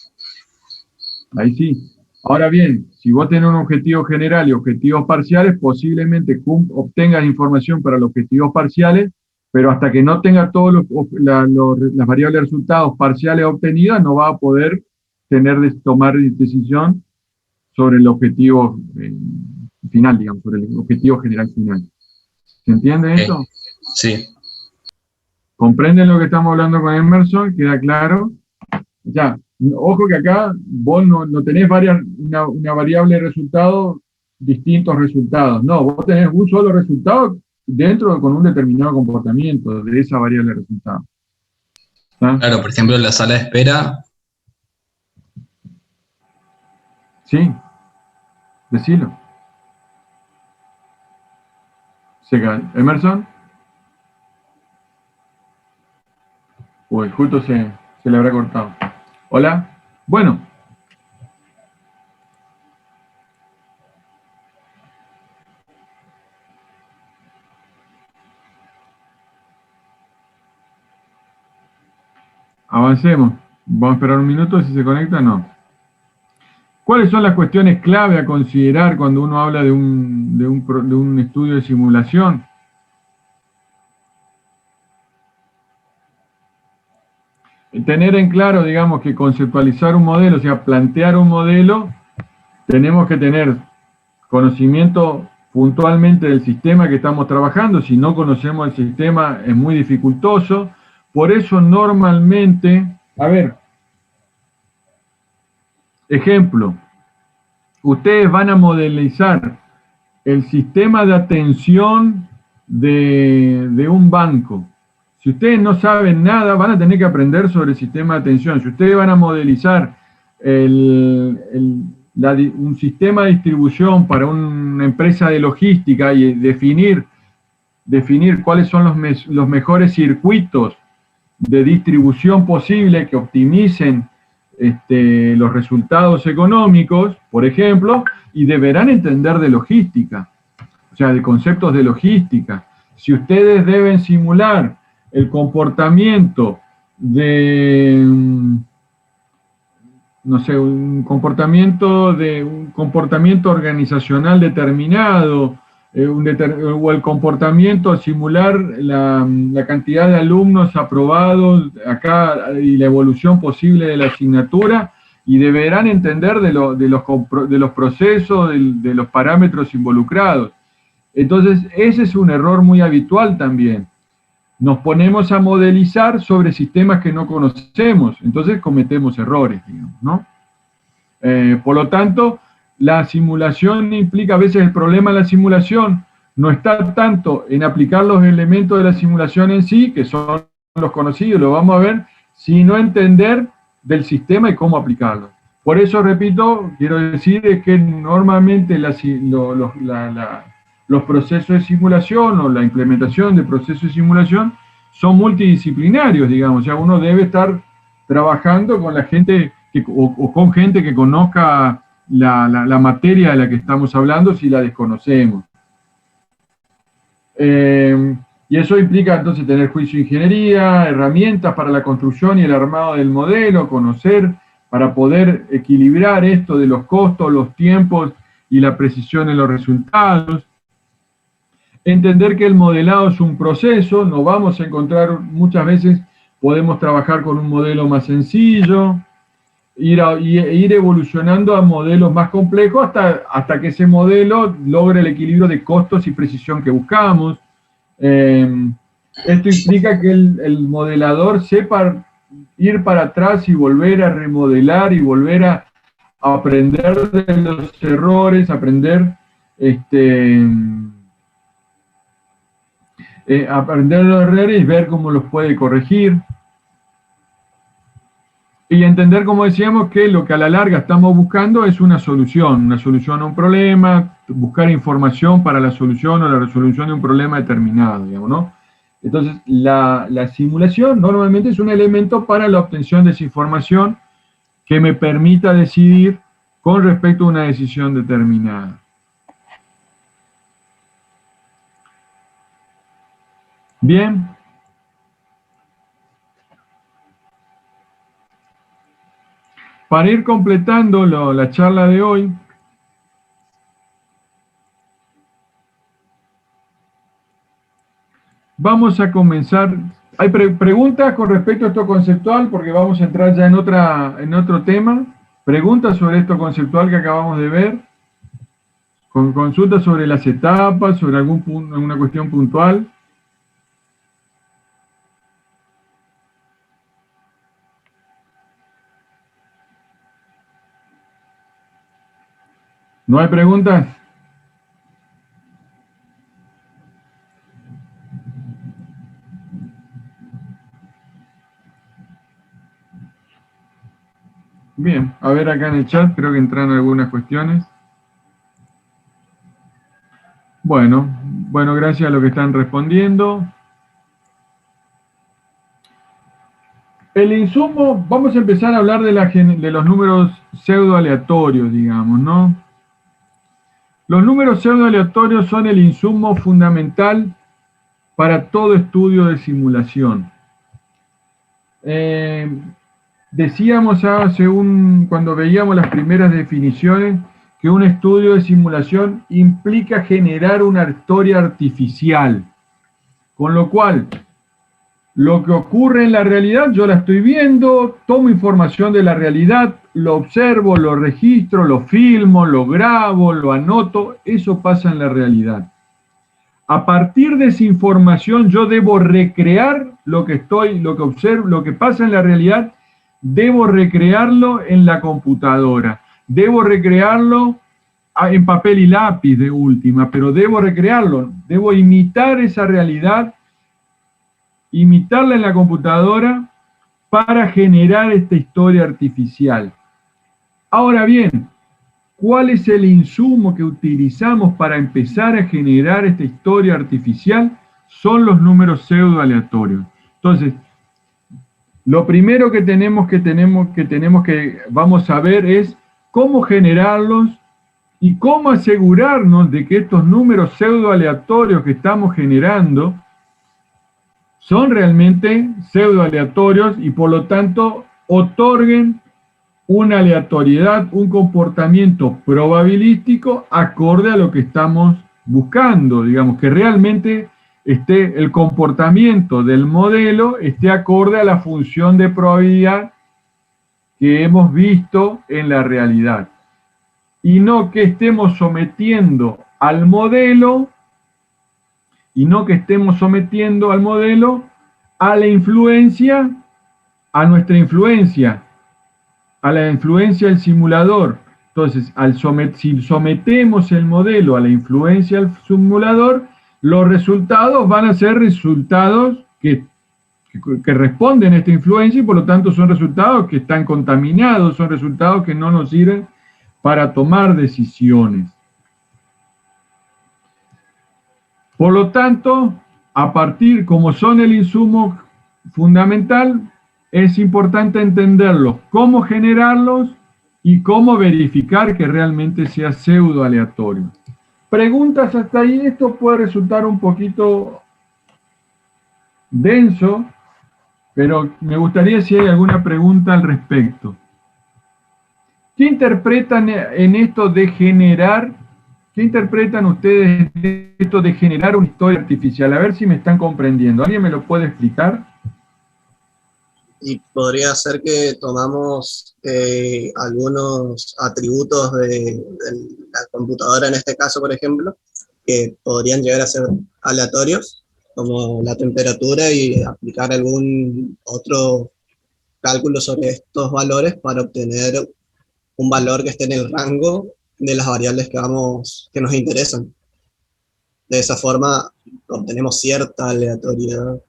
Ahí sí. Ahora bien, si vos tenés un objetivo general y objetivos parciales, posiblemente obtengas información para los objetivos parciales, pero hasta que no tenga todas las variables de resultados parciales obtenidas, no va a poder tomar decisión sobre el objetivo final, digamos, sobre el objetivo general final. ¿Se entiende esto? Sí. ¿Comprenden lo que estamos hablando con Emerson? ¿Queda claro? Ya, ojo que acá vos no tenés una variable de resultado, distintos resultados. No, vos tenés un solo resultado con un determinado comportamiento de esa variable de resultado. ¿Ah? Claro, por ejemplo, en la sala de espera. Sí, decilo. ¿Emerson? Uy, justo se le habrá cortado. ¿Hola? Bueno. Avancemos. Vamos a esperar un minuto, si se conecta, no. ¿Cuáles son las cuestiones clave a considerar cuando uno habla de un estudio de simulación? Tener en claro, digamos, que conceptualizar un modelo, o sea, plantear un modelo, tenemos que tener conocimiento puntualmente del sistema que estamos trabajando. Si no conocemos el sistema, es muy dificultoso. Por eso, normalmente, a ver, ejemplo, ustedes van a modelizar el sistema de atención de un banco. Si ustedes no saben nada, van a tener que aprender sobre el sistema de atención. Si ustedes van a modelizar un sistema de distribución para una empresa de logística y definir cuáles son los mejores circuitos de distribución posible que optimicen los resultados económicos, por ejemplo, y deberán entender de logística, o sea, de conceptos de logística. Si ustedes deben simular el comportamiento de, no sé, un comportamiento organizacional determinado, o el comportamiento, simular la cantidad de alumnos aprobados acá y la evolución posible de la asignatura, y deberán entender de los procesos, de los parámetros involucrados. Entonces, ese es un error muy habitual también. Nos ponemos a modelizar sobre sistemas que no conocemos, entonces cometemos errores, digamos, ¿no? Por lo tanto, la simulación implica, a veces el problema de la simulación no está tanto en aplicar los elementos de la simulación en sí, que son los conocidos, lo vamos a ver, sino entender del sistema y cómo aplicarlo. Por eso, repito, quiero decir es que normalmente los procesos de simulación o la implementación de procesos de simulación son multidisciplinarios, digamos. O sea, uno debe estar trabajando con la gente o con gente que conozca la materia de la que estamos hablando si la desconocemos. Y eso implica entonces tener juicio de ingeniería, herramientas para la construcción y el armado del modelo, conocer para poder equilibrar esto de los costos, los tiempos y la precisión en los resultados. Entender que el modelado es un proceso, no vamos a encontrar, muchas veces podemos trabajar con un modelo más sencillo, ir evolucionando a modelos más complejos hasta que ese modelo logre el equilibrio de costos y precisión que buscamos. Esto implica que el modelador sepa ir para atrás y volver a remodelar y volver a aprender de los errores, aprender los errores y ver cómo los puede corregir. Y entender, como decíamos, que lo que a la larga estamos buscando es una solución a un problema, buscar información para la solución o la resolución de un problema determinado, digamos, ¿no? Entonces, la simulación normalmente es un elemento para la obtención de esa información que me permita decidir con respecto a una decisión determinada. Bien. Para ir completando la charla de hoy, vamos a comenzar. ¿Hay preguntas con respecto a esto conceptual? Porque vamos a entrar ya en otro tema. ¿Preguntas sobre esto conceptual que acabamos de ver? ¿Con consultas sobre las etapas, sobre alguna cuestión puntual? ¿No hay preguntas? Bien, a ver acá en el chat, creo que entraron algunas cuestiones. Bueno, gracias a lo que están respondiendo. El insumo, vamos a empezar a hablar de los números pseudo aleatorios, digamos, ¿no? Los números pseudo aleatorios son el insumo fundamental para todo estudio de simulación. Decíamos cuando veíamos las primeras definiciones, que un estudio de simulación implica generar una historia artificial. Con lo cual, lo que ocurre en la realidad, yo la estoy viendo, tomo información de la realidad, lo observo, lo registro, lo filmo, lo grabo, lo anoto, eso pasa en la realidad. A partir de esa información yo debo recrear lo que observo, lo que pasa en la realidad, debo recrearlo en la computadora, debo recrearlo en papel y lápiz de última, pero debo recrearlo, debo imitar esa realidad, imitarla en la computadora para generar esta historia artificial. Ahora bien, ¿cuál es el insumo que utilizamos para empezar a generar esta historia artificial? Son los números pseudo aleatorios. Entonces, lo primero que vamos a ver es cómo generarlos y cómo asegurarnos de que estos números pseudo aleatorios que estamos generando son realmente pseudo aleatorios y por lo tanto otorguen una aleatoriedad, un comportamiento probabilístico acorde a lo que estamos buscando, digamos, que realmente el comportamiento del modelo esté acorde a la función de probabilidad que hemos visto en la realidad. Y no que estemos sometiendo al modelo, a la influencia, a nuestra influencia, a la influencia del simulador. Entonces, si sometemos el modelo a la influencia del simulador, los resultados van a ser resultados que responden a esta influencia y por lo tanto son resultados que están contaminados, son resultados que no nos sirven para tomar decisiones. Por lo tanto, como son el insumo fundamental, es importante entenderlos, cómo generarlos y cómo verificar que realmente sea pseudo aleatorio. Preguntas hasta ahí, esto puede resultar un poquito denso, pero me gustaría si hay alguna pregunta al respecto. ¿Qué interpretan en esto de generar? ¿Qué interpretan ustedes de esto de generar una historia artificial? A ver si me están comprendiendo. ¿Alguien me lo puede explicar? Y podría ser que tomamos algunos atributos de la computadora, en este caso, por ejemplo, que podrían llegar a ser aleatorios, como la temperatura, y aplicar algún otro cálculo sobre estos valores para obtener un valor que esté en el rango de las variables que nos interesan. De esa forma obtenemos cierta aleatoriedad.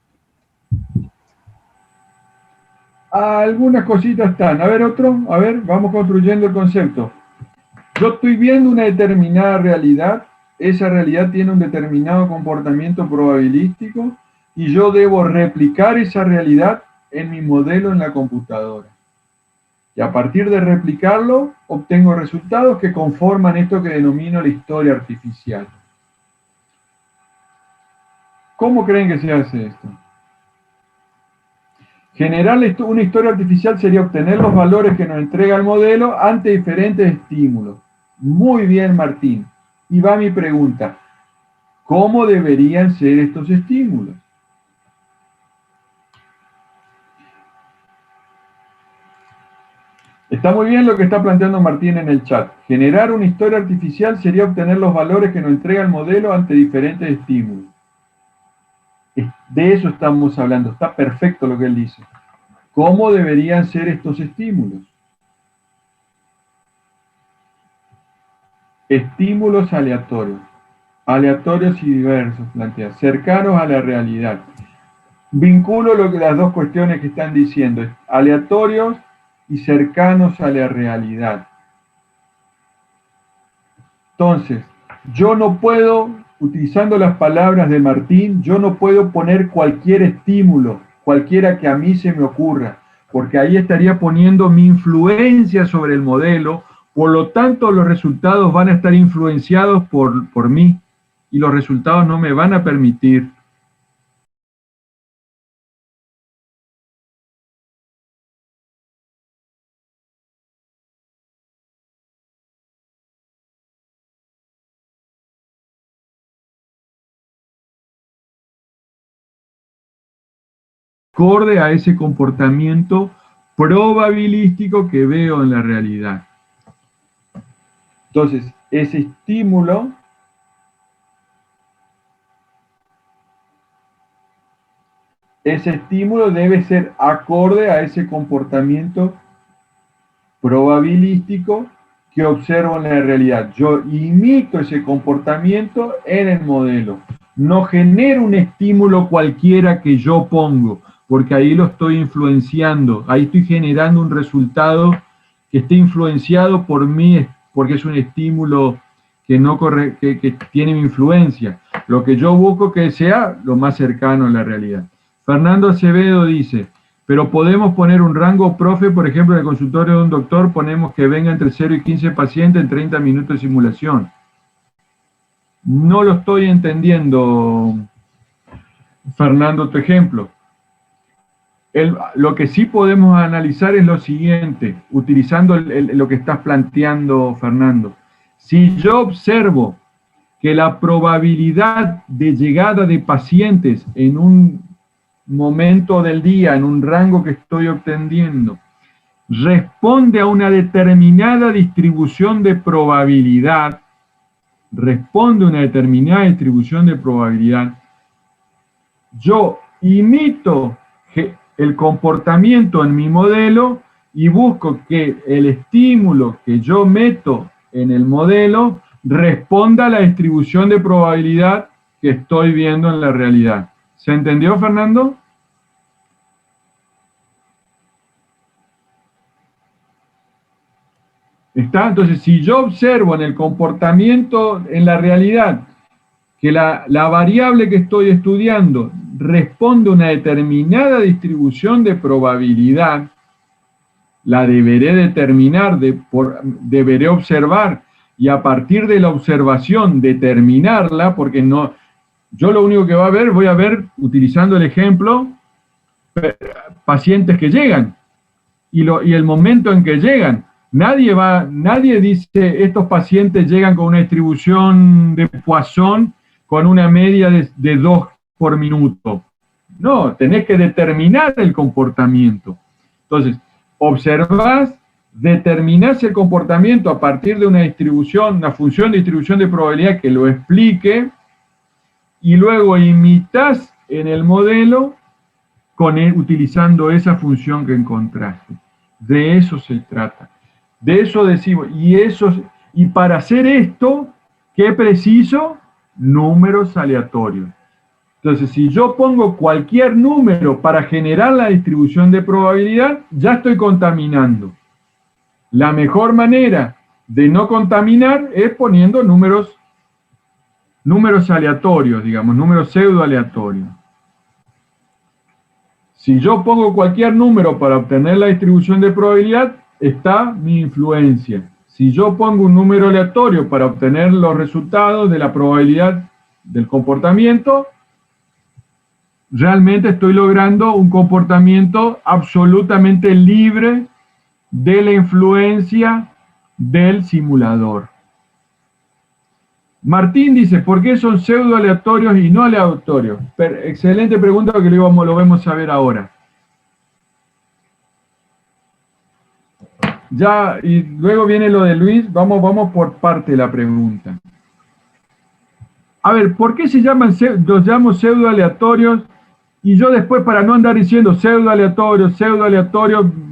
Algunas cositas están. A ver, otro. A ver, vamos construyendo el concepto. Yo estoy viendo una determinada realidad. Esa realidad tiene un determinado comportamiento probabilístico y yo debo replicar esa realidad en mi modelo en la computadora. Y a partir de replicarlo, obtengo resultados que conforman esto que denomino la historia artificial. ¿Cómo creen que se hace esto? Generar una historia artificial sería obtener los valores que nos entrega el modelo ante diferentes estímulos. Muy bien, Martín. Y va mi pregunta. ¿Cómo deberían ser estos estímulos? Está muy bien lo que está planteando Martín en el chat. Generar una historia artificial sería obtener los valores que nos entrega el modelo ante diferentes estímulos. De eso estamos hablando. Está perfecto lo que él dice. ¿Cómo deberían ser estos estímulos? Estímulos aleatorios. Aleatorios y diversos, plantea. Cercanos a la realidad. Vinculo las dos cuestiones que están diciendo. Aleatorios y cercanos a la realidad. Entonces, yo no puedo, utilizando las palabras de Martín, yo no puedo poner cualquier estímulo, cualquiera que a mí se me ocurra, porque ahí estaría poniendo mi influencia sobre el modelo, por lo tanto los resultados van a estar influenciados por mí, y los resultados no me van a permitir. Acorde a ese comportamiento probabilístico que veo en la realidad. Entonces, ese estímulo debe ser acorde a ese comportamiento probabilístico que observo en la realidad. Yo imito ese comportamiento en el modelo. No genero un estímulo cualquiera que yo pongo, porque ahí lo estoy influenciando, ahí estoy generando un resultado que esté influenciado por mí, porque es un estímulo que tiene mi influencia. Lo que yo busco que sea lo más cercano a la realidad. Fernando Acevedo dice, pero podemos poner un rango, profe, por ejemplo, en el consultorio de un doctor, ponemos que venga entre 0 y 15 pacientes en 30 minutos de simulación. No lo estoy entendiendo, Fernando, tu ejemplo. Lo que sí podemos analizar es lo siguiente, utilizando lo que estás planteando, Fernando. Si yo observo que la probabilidad de llegada de pacientes en un momento del día, en un rango que estoy obteniendo, responde a una determinada distribución de probabilidad, yo imito el comportamiento en mi modelo y busco que el estímulo que yo meto en el modelo responda a la distribución de probabilidad que estoy viendo en la realidad. ¿Se entendió, Fernando? ¿Está? Entonces, si yo observo en el comportamiento en la realidad que la variable que estoy estudiando responde a una determinada distribución de probabilidad, la deberé determinar, deberé observar, y a partir de la observación determinarla, porque no, yo lo único que voy a ver, utilizando el ejemplo, pacientes que llegan, y el momento en que llegan. Nadie dice, estos pacientes llegan con una distribución de Poisson con una media de 2 por minuto. No, tenés que determinar el comportamiento. Entonces, observás, determinás el comportamiento a partir de una distribución, una función de distribución de probabilidad que lo explique, y luego imitas en el modelo utilizando esa función que encontraste. De eso se trata. De eso decimos. Y para hacer esto, ¿qué preciso? Números aleatorios. Entonces, si yo pongo cualquier número para generar la distribución de probabilidad, ya estoy contaminando. La mejor manera de no contaminar es poniendo números aleatorios, digamos, números pseudo aleatorios. Si yo pongo cualquier número para obtener la distribución de probabilidad, está mi influencia. Si yo pongo un número aleatorio para obtener los resultados de la probabilidad del comportamiento, realmente estoy logrando un comportamiento absolutamente libre de la influencia del simulador. Martín dice, ¿por qué son pseudo aleatorios y no aleatorios? Excelente pregunta que lo vemos a ver ahora. Ya, y luego viene lo de Luis, vamos por parte de la pregunta. A ver, ¿por qué los llamo pseudo aleatorios? Y yo después, para no andar diciendo pseudo aleatorios,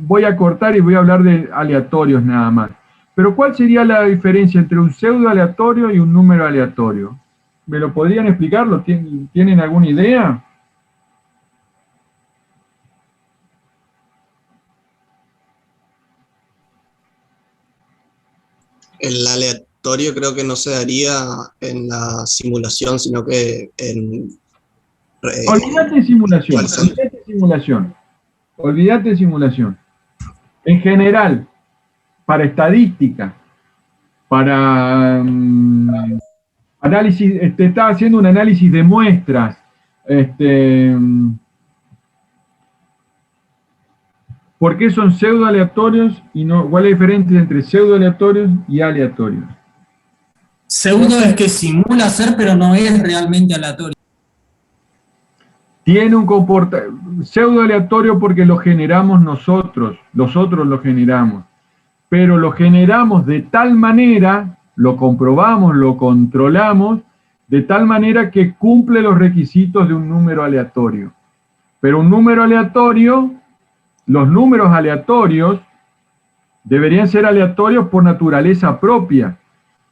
voy a cortar y voy a hablar de aleatorios nada más. Pero ¿cuál sería la diferencia entre un pseudo aleatorio y un número aleatorio? ¿Me lo podrían explicar? ¿Tienen alguna idea? El aleatorio creo que no se daría en la simulación, sino que en... Olvídate de simulación. En general, para estadística, para análisis, estaba haciendo un análisis de muestras, ¿por qué son pseudo aleatorios y no? ¿Cuál es la diferencia entre pseudo aleatorios y aleatorios? Pseudo es que simula ser, pero no es realmente aleatorio. Tiene un comportamiento pseudo aleatorio porque lo generamos nosotros lo generamos, pero lo generamos de tal manera, lo comprobamos, lo controlamos, de tal manera que cumple los requisitos de un número aleatorio. Pero un número aleatorio, los números aleatorios deberían ser aleatorios por naturaleza propia.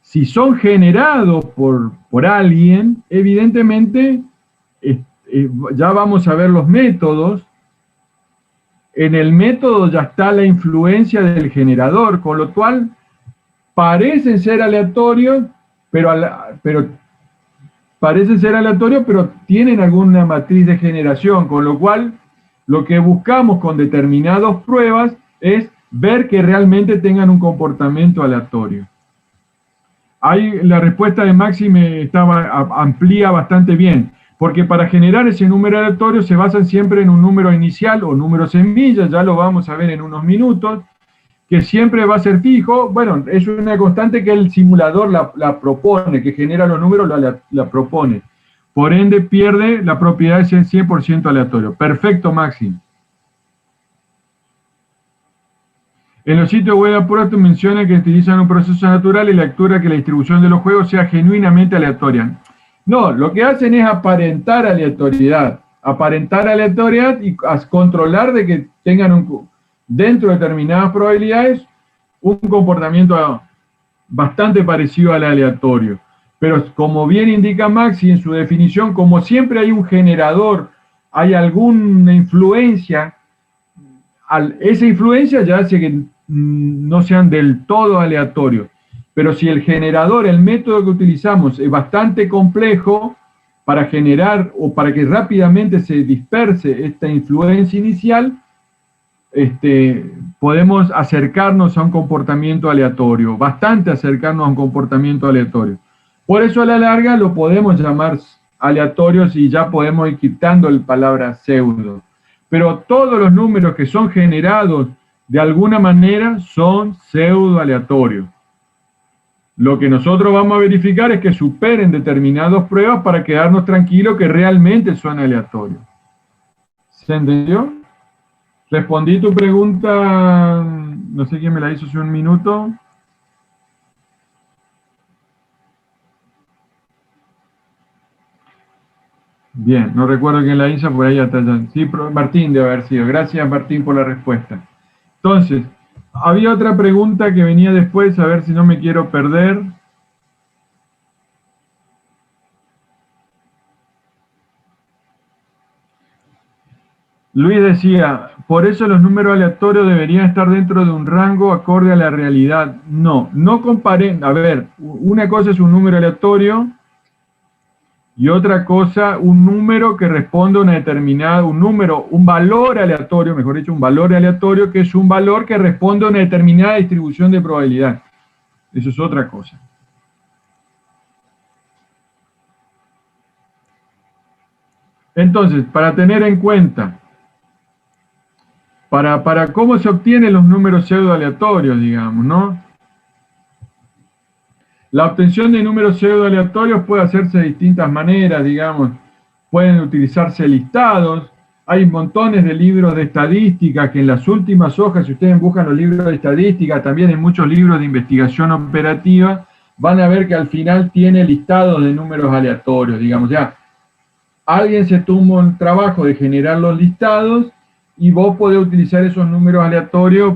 Si son generados por alguien, evidentemente, ya vamos a ver los métodos. En el método ya está la influencia del generador, con lo cual parecen ser aleatorios, pero tienen alguna matriz de generación, con lo cual lo que buscamos con determinadas pruebas es ver que realmente tengan un comportamiento aleatorio. Ahí la respuesta de Maxi amplía bastante bien, porque para generar ese número aleatorio se basan siempre en un número inicial o número semilla, ya lo vamos a ver en unos minutos, que siempre va a ser fijo. Bueno, es una constante que el simulador la propone, que genera los números, la propone. Por ende, pierde la propiedad de ser 100% aleatorio. Perfecto, Maxi. En los sitios web de Apurato menciona que utilizan un proceso natural y lectura que la distribución de los juegos sea genuinamente aleatoria. No, lo que hacen es aparentar aleatoriedad y controlar de que tengan dentro de determinadas probabilidades un comportamiento bastante parecido al aleatorio. Pero como bien indica Maxi en su definición, como siempre hay un generador, hay alguna influencia, esa influencia ya hace que no sean del todo aleatorios. Pero si el generador, el método que utilizamos es bastante complejo para generar o para que rápidamente se disperse esta influencia inicial, podemos acercarnos a un comportamiento aleatorio, bastante acercarnos a un comportamiento aleatorio. Por eso a la larga lo podemos llamar aleatorios y ya podemos ir quitando la palabra pseudo. Pero todos los números que son generados de alguna manera son pseudo aleatorios. Lo que nosotros vamos a verificar es que superen determinadas pruebas para quedarnos tranquilos que realmente son aleatorios. ¿Se entendió? Respondí tu pregunta, no sé quién me la hizo hace un minuto. Bien, no recuerdo quién la hizo, por ahí atrás. Sí, Martín debe haber sido. Gracias, Martín, por la respuesta. Entonces, había otra pregunta que venía después, a ver si no me quiero perder. Luis decía, por eso los números aleatorios deberían estar dentro de un rango acorde a la realidad. No, no comparen. A ver, una cosa es un número aleatorio y otra cosa, un número que responde a una determinada, un valor aleatorio, mejor dicho, un valor aleatorio, que es un valor que responde a una determinada distribución de probabilidad. Eso es otra cosa. Entonces, para tener en cuenta, para cómo se obtienen los números pseudo aleatorios, digamos, ¿no? La obtención de números pseudo aleatorios puede hacerse de distintas maneras, digamos. Pueden utilizarse listados. Hay montones de libros de estadística que en las últimas hojas, si ustedes buscan los libros de estadística, también en muchos libros de investigación operativa, van a ver que al final tiene listados de números aleatorios, digamos. Ya, alguien se tomó un trabajo de generar los listados y vos podés utilizar esos números aleatorios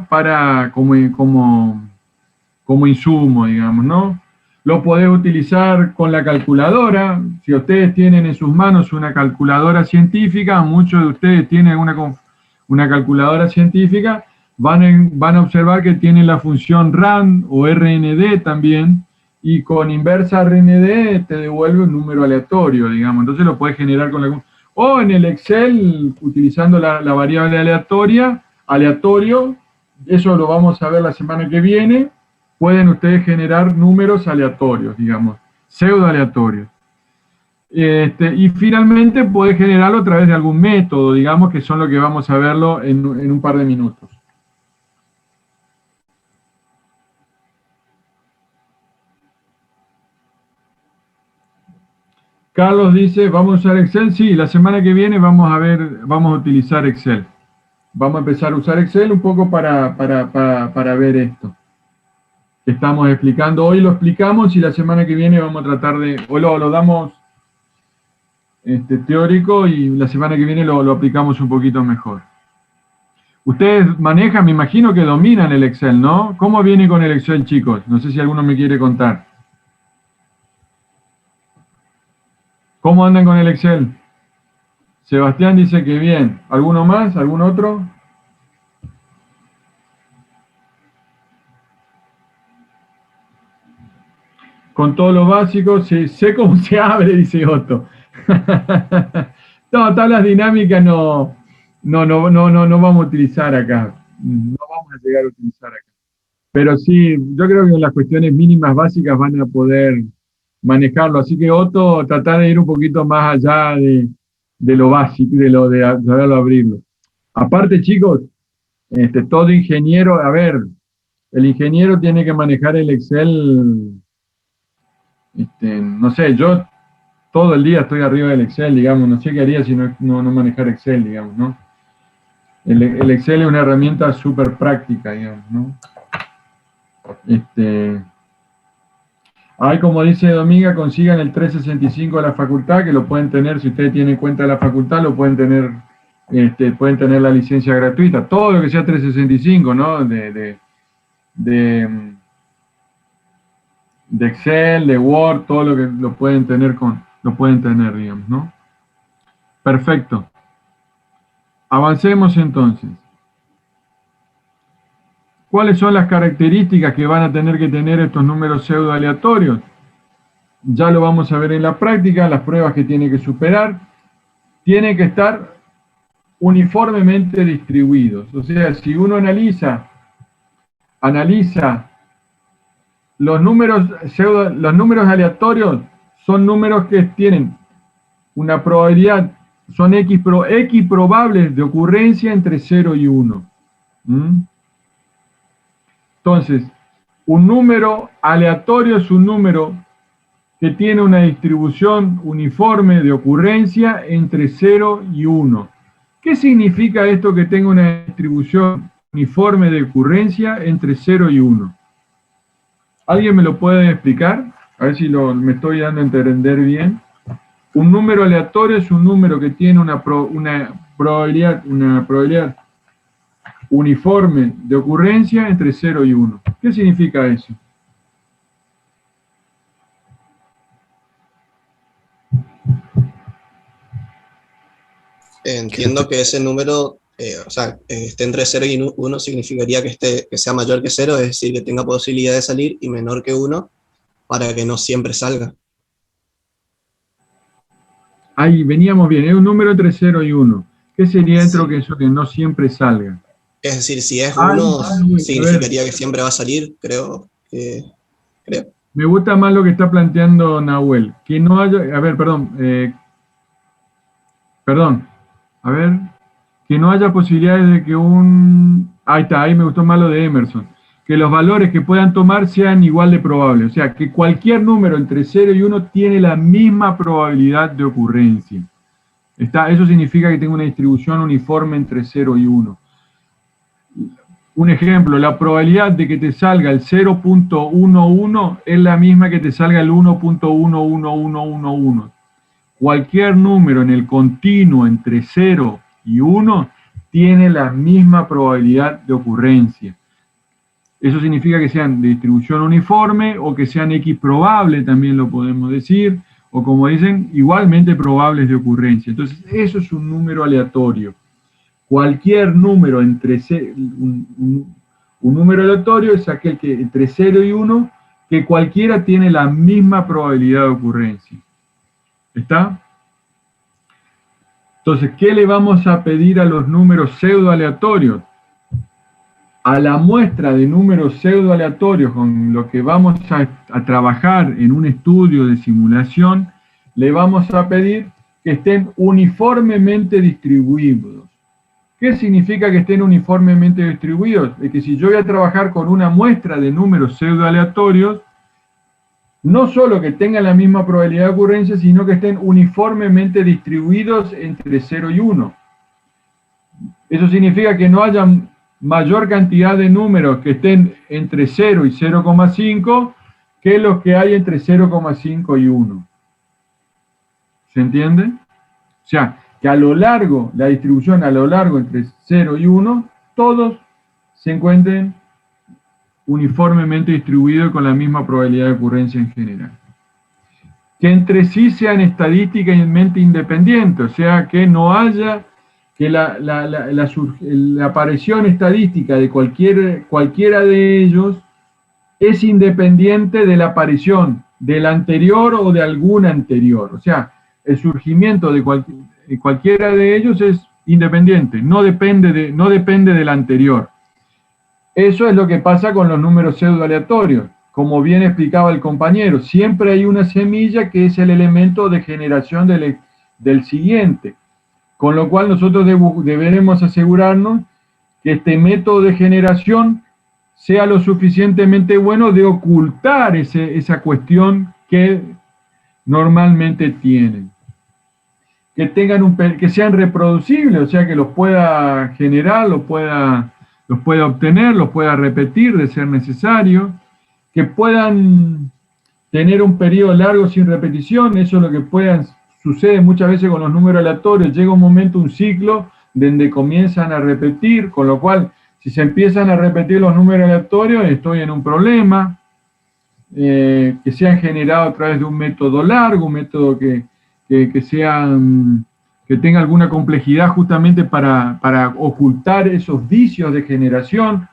como insumo, digamos, ¿no? Lo podés utilizar con la calculadora. Si ustedes tienen en sus manos una calculadora científica, muchos de ustedes tienen una calculadora científica, van a observar que tienen la función RAND o RND también, y con inversa RND te devuelve un número aleatorio, digamos. Entonces lo puedes generar con la... O en el Excel, utilizando la variable aleatorio, eso lo vamos a ver la semana que viene. Pueden ustedes generar números aleatorios, digamos, pseudo aleatorios. Y finalmente puede generarlo a través de algún método, digamos, que son lo que vamos a verlo en un par de minutos. Carlos dice, ¿vamos a usar Excel? Sí, la semana que viene vamos a utilizar Excel. Vamos a empezar a usar Excel un poco para ver esto. Estamos explicando, hoy lo explicamos y la semana que viene vamos a tratar de, hoy lo damos teórico y la semana que viene lo aplicamos un poquito mejor. Ustedes manejan, me imagino que dominan el Excel, ¿no? ¿Cómo viene con el Excel, chicos? No sé si alguno me quiere contar. ¿Cómo andan con el Excel? Sebastián dice que bien. ¿Alguno más? ¿Algún otro? Con todo lo básico, sé cómo se abre, dice Otto. No, tablas dinámicas no vamos a utilizar acá. No vamos a llegar a utilizar acá. Pero sí, yo creo que en las cuestiones mínimas básicas van a poder manejarlo. Así que Otto, tratar de ir un poquito más allá de lo básico, de saberlo abrirlo. Aparte, chicos, todo ingeniero, a ver, el ingeniero tiene que manejar el Excel. No sé, yo todo el día estoy arriba del Excel, digamos, no sé qué haría si no manejar Excel, digamos, ¿no? El Excel es una herramienta súper práctica, digamos, ¿no? Como dice Dominga, consigan el 365 de la facultad, que lo pueden tener, si ustedes tienen cuenta de la facultad, lo pueden tener, pueden tener la licencia gratuita, todo lo que sea 365, ¿no? De Excel, de Word, todo lo que lo pueden tener, digamos, ¿no? Perfecto. Avancemos entonces. ¿Cuáles son las características que van a tener que tener estos números pseudo aleatorios? Ya lo vamos a ver en la práctica, las pruebas que tiene que superar. Tienen que estar uniformemente distribuidos. O sea, si uno analiza los números aleatorios, son números que tienen una probabilidad, son X probables de ocurrencia entre 0 y 1. Entonces, un número aleatorio es un número que tiene una distribución uniforme de ocurrencia entre 0 y 1. ¿Qué significa esto que tenga una distribución uniforme de ocurrencia entre 0 y 1? ¿Alguien me lo puede explicar? A ver si me estoy dando a entender bien. Un número aleatorio es un número que tiene una probabilidad uniforme de ocurrencia entre 0 y 1. ¿Qué significa eso? Entiendo que ese número, esté entre 0 y 1 significaría que sea mayor que 0, es decir, que tenga posibilidad de salir, y menor que 1 para que no siempre salga. Ahí veníamos bien, es un número entre 0 y 1. ¿Qué sería dentro que eso que no siempre salga? Es decir, si es 1, significaría que siempre va a salir, creo. Me gusta más lo que está planteando Nahuel. Que no haya, a ver, que no haya posibilidades de que ahí está, ahí me gustó más lo de Emerson, que los valores que puedan tomar sean igual de probables, o sea, que cualquier número entre 0 y 1 tiene la misma probabilidad de ocurrencia. Eso significa que tenga una distribución uniforme entre 0 y 1. Un ejemplo, la probabilidad de que te salga el 0.11 es la misma que te salga el 1.11111. Cualquier número en el continuo entre 0 y 1 tiene la misma probabilidad de ocurrencia. Eso significa que sean de distribución uniforme o que sean X probable, también lo podemos decir, o como dicen, igualmente probables de ocurrencia. Entonces, eso es un número aleatorio. Cualquier número entre un número aleatorio es aquel que entre 0 y 1, que cualquiera tiene la misma probabilidad de ocurrencia. ¿Está? Entonces, ¿qué le vamos a pedir a los números pseudoaleatorios? A la muestra de números pseudoaleatorios con lo que vamos a trabajar en un estudio de simulación, le vamos a pedir que estén uniformemente distribuidos. ¿Qué significa que estén uniformemente distribuidos? Es que si yo voy a trabajar con una muestra de números pseudoaleatorios, no solo que tengan la misma probabilidad de ocurrencia, sino que estén uniformemente distribuidos entre 0 y 1. Eso significa que no haya mayor cantidad de números que estén entre 0 y 0,5 que los que hay entre 0,5 y 1. ¿Se entiende? O sea, que a lo largo, la distribución a lo largo entre 0 y 1, todos se encuentren uniformemente distribuidos con la misma probabilidad de ocurrencia en general. Que entre sí sean estadísticamente independientes, o sea, que no haya, que la aparición estadística de cualquiera de ellos es independiente de la aparición del anterior o de algún anterior. O sea, el surgimiento de cualquiera de ellos es independiente, no depende del anterior. Eso es lo que pasa con los números pseudoaleatorios. Como bien explicaba el compañero, siempre hay una semilla que es el elemento de generación del siguiente. Con lo cual nosotros deberemos asegurarnos que este método de generación sea lo suficientemente bueno de ocultar esa cuestión que normalmente tienen. Que sean reproducibles, o sea que los pueda generar, los pueda obtener, los pueda repetir de ser necesario, que puedan tener un periodo largo sin repetición. Eso es lo que sucede muchas veces con los números aleatorios. Llega un momento, un ciclo, donde comienzan a repetir, con lo cual, si se empiezan a repetir los números aleatorios, estoy en un problema. Que sean generados a través de un método largo, un método que tenga alguna complejidad justamente para ocultar esos vicios de generación,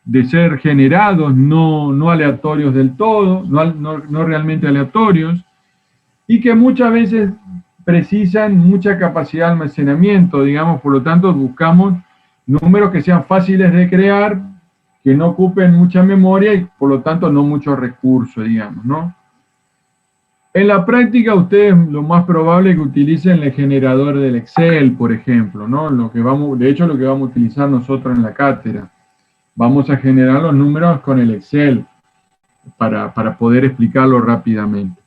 de ser generados, no aleatorios del todo, no realmente aleatorios, y que muchas veces precisan mucha capacidad de almacenamiento, digamos. Por lo tanto buscamos números que sean fáciles de crear, que no ocupen mucha memoria y por lo tanto no mucho recurso, digamos, ¿no? En la práctica, ustedes lo más probable es que utilicen el generador del Excel, por ejemplo, ¿no? De hecho, lo que vamos a utilizar nosotros en la cátedra. vamos a generar los números con el Excel para poder explicarlo rápidamente.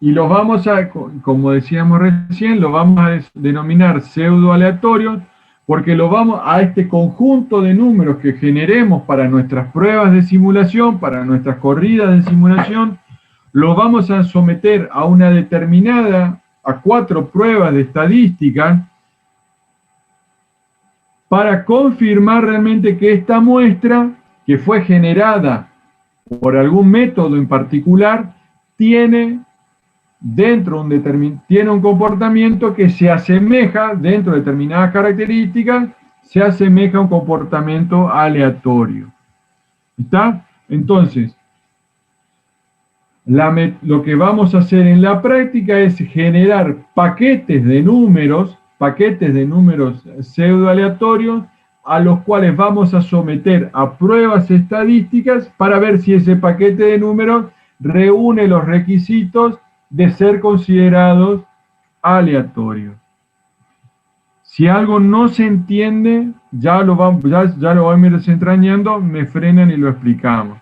Y los vamos a, como decíamos recién, los vamos a denominar pseudo aleatorios, porque lo vamos a este conjunto de números que generemos para nuestras pruebas de simulación, para nuestras corridas de simulación, lo vamos a someter a una determinada, a 4 pruebas de estadística, para confirmar realmente que esta muestra, que fue generada por algún método en particular, tiene un comportamiento que se asemeja, dentro de determinadas características, se asemeja a un comportamiento aleatorio. ¿Está? Entonces, lo que vamos a hacer en la práctica es generar paquetes de números pseudo aleatorios, a los cuales vamos a someter a pruebas estadísticas para ver si ese paquete de números reúne los requisitos de ser considerados aleatorios. Si algo no se entiende, ya lo vamos a ir desentrañando, me frenan y lo explicamos.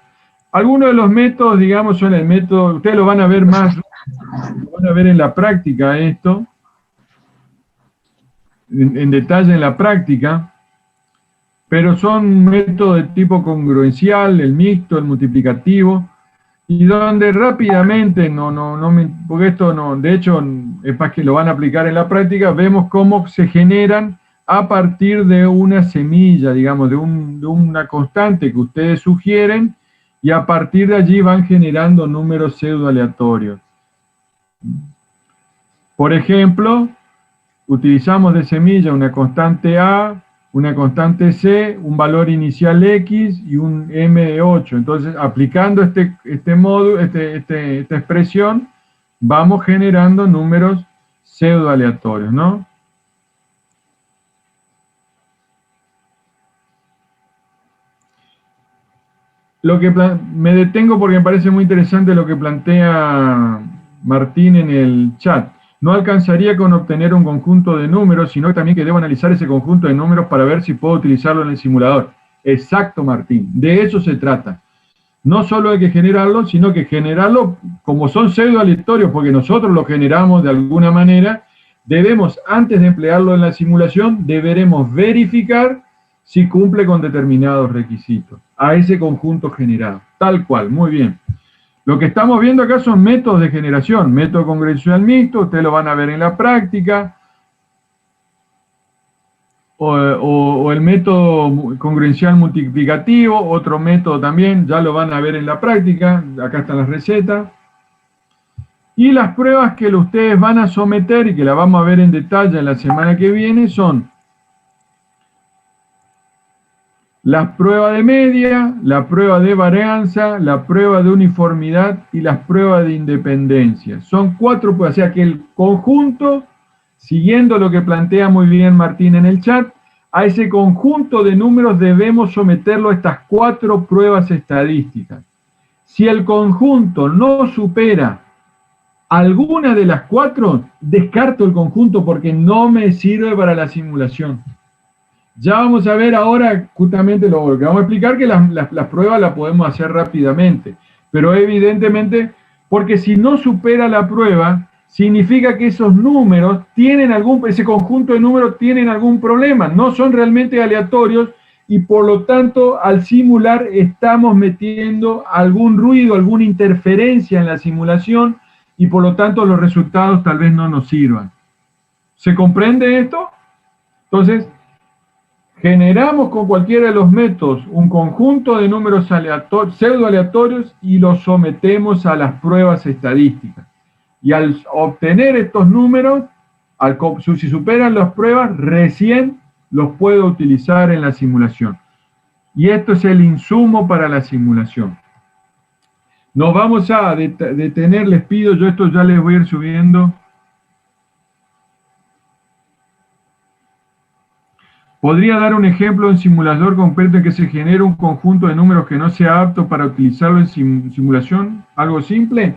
Algunos de los métodos, digamos, son el método, ustedes lo van a ver más, lo van a ver en la práctica esto, en detalle en la práctica, pero son métodos de tipo congruencial, el mixto, el multiplicativo, y donde rápidamente, porque esto no, de hecho, es para que lo van a aplicar en la práctica, vemos cómo se generan a partir de una semilla, digamos, de una constante que ustedes sugieren, y a partir de allí van generando números pseudo aleatorios. Por ejemplo, utilizamos de semilla una constante A, una constante C, un valor inicial X y un M de 8. Entonces, aplicando esta expresión, vamos generando números pseudo aleatorios, ¿no? Me detengo porque me parece muy interesante lo que plantea Martín en el chat. No alcanzaría con obtener un conjunto de números, sino también que debo analizar ese conjunto de números para ver si puedo utilizarlo en el simulador. Exacto, Martín. De eso se trata. No solo hay que generarlo, sino que generarlo, como son pseudo aleatorios, porque nosotros lo generamos de alguna manera, debemos, antes de emplearlo en la simulación, deberemos verificar si cumple con determinados requisitos a ese conjunto generado. Tal cual, muy bien. Lo que estamos viendo acá son métodos de generación, método congruencial mixto, ustedes lo van a ver en la práctica, o el método congruencial multiplicativo, otro método también, ya lo van a ver en la práctica, acá están las recetas. Y las pruebas que ustedes van a someter, y que las vamos a ver en detalle en la semana que viene, son las pruebas de media, la prueba de varianza, la prueba de uniformidad y las pruebas de independencia. Son 4 pruebas, o sea que el conjunto, siguiendo lo que plantea muy bien Martín en el chat, a ese conjunto de números debemos someterlo a estas 4 pruebas estadísticas. Si el conjunto no supera alguna de las 4, descarto el conjunto porque no me sirve para la simulación. Ya vamos a ver ahora justamente lo que vamos a explicar, que las pruebas las podemos hacer rápidamente, pero evidentemente, porque si no supera la prueba, significa que esos números tienen ese conjunto de números tienen algún problema, no son realmente aleatorios, y por lo tanto, al simular estamos metiendo algún ruido, alguna interferencia en la simulación, y por lo tanto los resultados tal vez no nos sirvan. ¿Se comprende esto? Entonces, generamos con cualquiera de los métodos un conjunto de números pseudo aleatorios y los sometemos a las pruebas estadísticas. Y al obtener estos números, si superan las pruebas, recién los puedo utilizar en la simulación. Y esto es el insumo para la simulación. Nos vamos a detener, les pido, yo esto ya les voy a ir subiendo. ¿Podría dar un ejemplo en simulador concreto en que se genera un conjunto de números que no sea apto para utilizarlo en simulación? ¿Algo simple?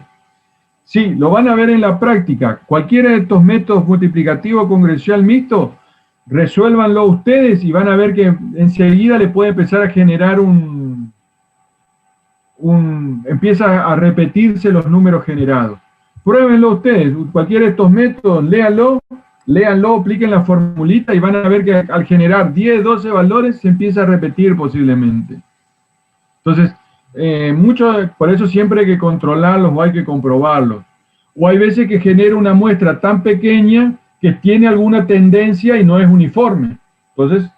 Sí, lo van a ver en la práctica. Cualquiera de estos métodos multiplicativo congresual mixto, resuélvanlo ustedes y van a ver que enseguida le puede empezar a generar empieza a repetirse los números generados. Pruébenlo ustedes, cualquiera de estos métodos, léanlo, apliquen la formulita y van a ver que al generar 10, 12 valores se empieza a repetir posiblemente. Entonces, por eso siempre hay que controlarlos o hay que comprobarlos. O hay veces que genera una muestra tan pequeña que tiene alguna tendencia y no es uniforme. Entonces,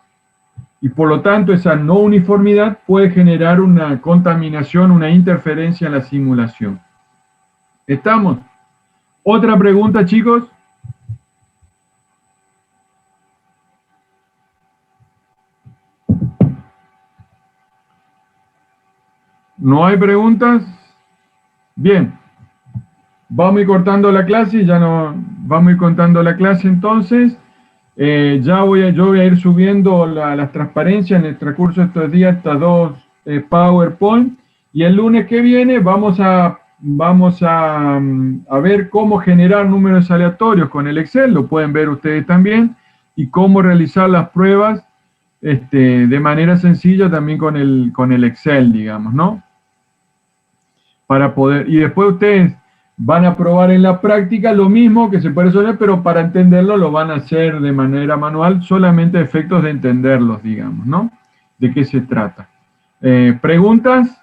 y por lo tanto esa no uniformidad puede generar una contaminación, una interferencia en la simulación. ¿Estamos? ¿Otra pregunta, chicos? ¿No hay preguntas? Bien. Vamos a ir cortando la clase, vamos a ir contando la clase entonces. Yo voy a ir subiendo las transparencias en el transcurso de estos días, estas dos PowerPoint, y el lunes que viene vamos a ver cómo generar números aleatorios con el Excel, lo pueden ver ustedes también, y cómo realizar las pruebas de manera sencilla también con el Excel, digamos, ¿no? Para poder, y después ustedes van a probar en la práctica lo mismo que se puede resolver, pero para entenderlo lo van a hacer de manera manual, solamente a efectos de entenderlos, digamos, ¿no? ¿De qué se trata? ¿Preguntas?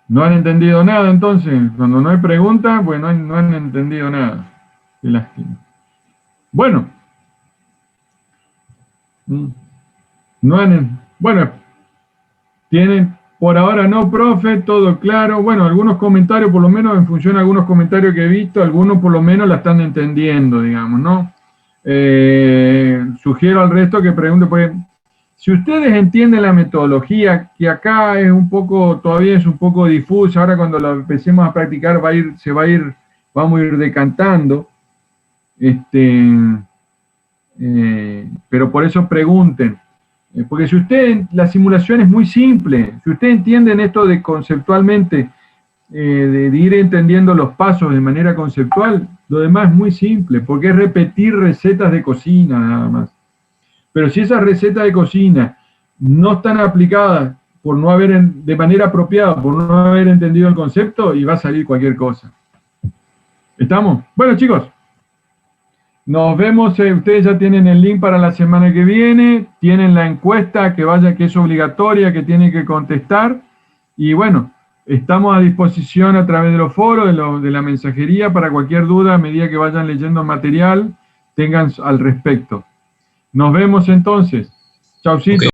¿No han entendido nada entonces? Cuando no hay preguntas, pues no han entendido nada. Qué lástima. Bueno. Bueno, tienen, por ahora no, profe, todo claro. Bueno, algunos comentarios, por lo menos en función de algunos comentarios que he visto, algunos por lo menos la están entendiendo, digamos, ¿no? Sugiero al resto que pregunte, pues, si ustedes entienden la metodología, que acá es todavía es un poco difusa, ahora cuando lo empecemos a practicar vamos a ir decantando, pero por eso pregunten. Porque si la simulación es muy simple, si ustedes entienden esto de conceptualmente, de ir entendiendo los pasos de manera conceptual, lo demás es muy simple, porque es repetir recetas de cocina nada más. Pero si esas recetas de cocina no están aplicadas de manera apropiada, por no haber entendido el concepto, y va a salir cualquier cosa. ¿Estamos? Bueno, chicos. Nos vemos, ustedes ya tienen el link para la semana que viene, tienen la encuesta que es obligatoria, que tienen que contestar, y bueno, estamos a disposición a través de los foros, de la mensajería, para cualquier duda a medida que vayan leyendo material, tengan al respecto. Nos vemos entonces. Chaucito. Okay.